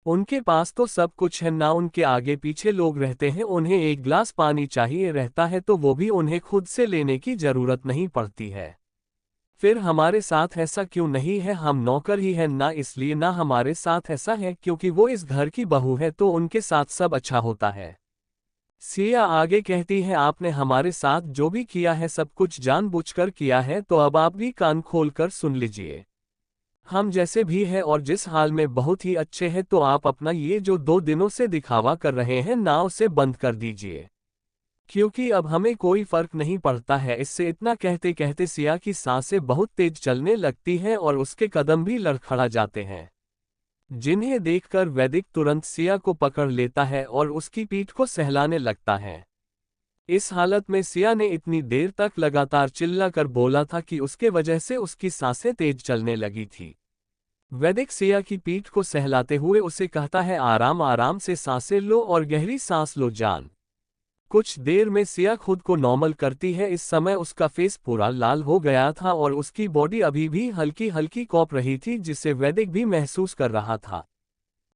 उनके पास तो सब कुछ है ना, उनके आगे पीछे लोग रहते हैं, उन्हें एक गिलास पानी चाहिए रहता है तो वो भी उन्हें खुद से लेने की जरूरत नहीं पड़ती है। फिर हमारे साथ ऐसा क्यों नहीं है, हम नौकर ही हैं ना, इसलिए ना हमारे साथ ऐसा है क्योंकि वो इस घर की बहू है तो उनके साथ सब अच्छा होता है। सिया आगे कहती है आपने हमारे साथ जो भी किया है सब कुछ जानबूझकर किया है, तो अब आप भी कान खोलकर सुन लीजिए। हम जैसे भी हैं और जिस हाल में बहुत ही अच्छे हैं, तो आप अपना ये जो 2 दिनों से दिखावा कर रहे हैं ना उसे बंद कर दीजिए, क्योंकि अब हमें कोई फर्क नहीं पड़ता है। इससे इतना कहते कहते सिया की सांसें बहुत तेज चलने लगती हैं और उसके कदम भी लड़खड़ा जाते हैं, जिन्हें देखकर वैदिक तुरंत सिया को पकड़ लेता है और उसकी पीठ को सहलाने लगता है। इस हालत में सिया ने इतनी देर तक लगातार चिल्लाकर बोला था कि उसके वजह से उसकी सांसें तेज चलने लगी थी। वैदिक सिया की पीठ को सहलाते हुए उसे कहता है आराम आराम से सांसें लो और गहरी सांस लो जान। कुछ देर में सिया खुद को नॉर्मल करती है। इस समय उसका फेस पूरा लाल हो गया था और उसकी बॉडी अभी भी हल्की हल्की कॉप रही थी, जिसे वैदिक भी महसूस कर रहा था।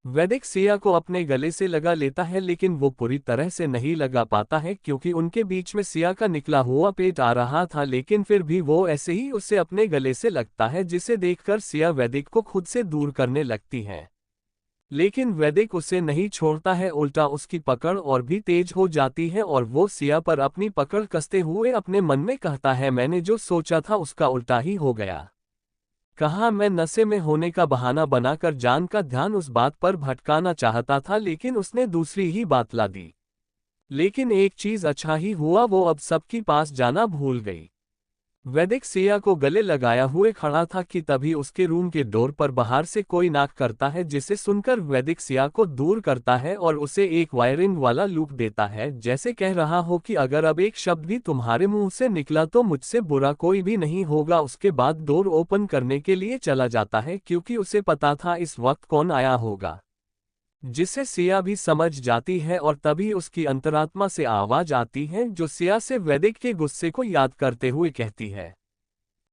वैदिक सिया को अपने गले से लगा लेता है, लेकिन वो पूरी तरह से नहीं लगा पाता है क्योंकि उनके बीच में सिया का निकला हुआ पेट आ रहा था, लेकिन फिर भी वो ऐसे ही उसे अपने गले से लगता है, जिसे देखकर सिया वैदिक को खुद से दूर करने लगती है। लेकिन वैदिक उसे नहीं छोड़ता है, उल्टा उसकी पकड़ और भी तेज हो जाती है और वो सिया पर अपनी पकड़ कसते हुए अपने मन में कहता है मैंने जो सोचा था उसका उल्टा ही हो गया। कहा मैं नशे में होने का बहाना बनाकर जान का ध्यान उस बात पर भटकाना चाहता था, लेकिन उसने दूसरी ही बात ला दी। लेकिन एक चीज अच्छा ही हुआ, वो अब सबके पास जाना भूल गई। वैदिक सिया को गले लगाया हुए खड़ा था कि तभी उसके रूम के डोर पर बाहर से कोई नॉक करता है, जिसे सुनकर वैदिक सिया को दूर करता है और उसे एक वायरिंग वाला लुक देता है, जैसे कह रहा हो कि अगर अब एक शब्द भी तुम्हारे मुंह से निकला तो मुझसे बुरा कोई भी नहीं होगा। उसके बाद डोर ओपन करने के लिए चला जाता है क्योंकि उसे पता था इस वक्त कौन आया होगा, जिसे सिया भी समझ जाती है और तभी उसकी अंतरात्मा से आवाज आती है जो सिया से वैदिक के गुस्से को याद करते हुए कहती है।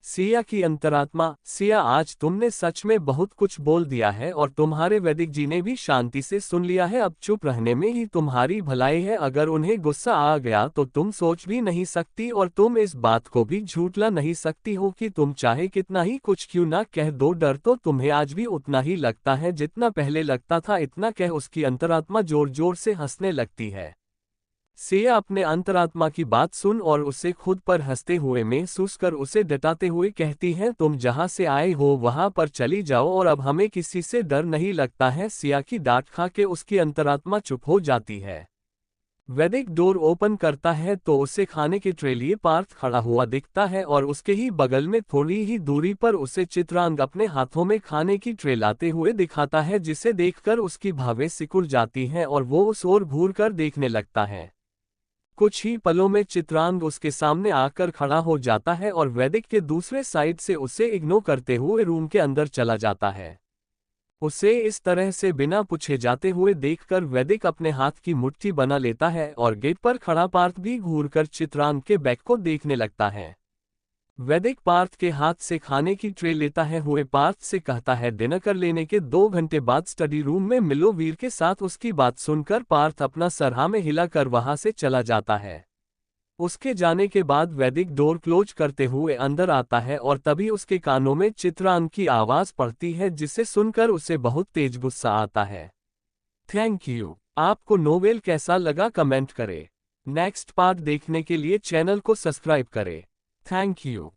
सिया की अंतरात्मा, सिया आज तुमने सच में बहुत कुछ बोल दिया है और तुम्हारे वैदिक जी ने भी शांति से सुन लिया है, अब चुप रहने में ही तुम्हारी भलाई है। अगर उन्हें गुस्सा आ गया तो तुम सोच भी नहीं सकती और तुम इस बात को भी झूठला नहीं सकती हो कि तुम चाहे कितना ही कुछ क्यों ना कह दो, डर तो तुम्हें आज भी उतना ही लगता है जितना पहले लगता था। इतना कह उसकी अंतरात्मा जोर जोर से हंसने लगती है। सिया अपने अंतरात्मा की बात सुन और उसे खुद पर हंसते हुए महसूस कर उसे डटाते हुए कहती है तुम जहां से आए हो वहां पर चली जाओ और अब हमें किसी से डर नहीं लगता है। सिया की डांट खा के उसकी अंतरात्मा चुप हो जाती है। वैदिक डोर ओपन करता है तो उसे खाने के ट्रे लिए पार्थ खड़ा हुआ दिखता है और उसके ही बगल में थोड़ी ही दूरी पर उसे चित्रांग अपने हाथों में खाने की ट्रे लाते हुए दिखाता है, जिसे देखकर उसकी भावें सिकुड़ जाती हैं और वो उस ओर घूर कर देखने लगता है। कुछ ही पलों में चित्रांग उसके सामने आकर खड़ा हो जाता है और वैदिक के दूसरे साइड से उसे इग्नोर करते हुए रूम के अंदर चला जाता है। उसे इस तरह से बिना पूछे जाते हुए देखकर वैदिक अपने हाथ की मुट्ठी बना लेता है और गेट पर खड़ा पार्थ भी घूरकर चित्रांग के बैग को देखने लगता है। वैदिक पार्थ के हाथ से खाने की ट्रे लेता है हुए पार्थ से कहता है डिनर कर लेने के 2 घंटे बाद स्टडी रूम में मिलो वीर के साथ। उसकी बात सुनकर पार्थ अपना सर हाँ में हिलाकर वहां से चला जाता है। उसके जाने के बाद वैदिक डोर क्लोज करते हुए अंदर आता है और तभी उसके कानों में चित्रांग की आवाज पड़ती है, जिसे सुनकर उसे बहुत तेज गुस्सा आता है। Thank you. आपको नोवेल कैसा लगा कमेंट करें। नेक्स्ट पार्ट देखने के लिए चैनल को सब्सक्राइब करें। Thank you.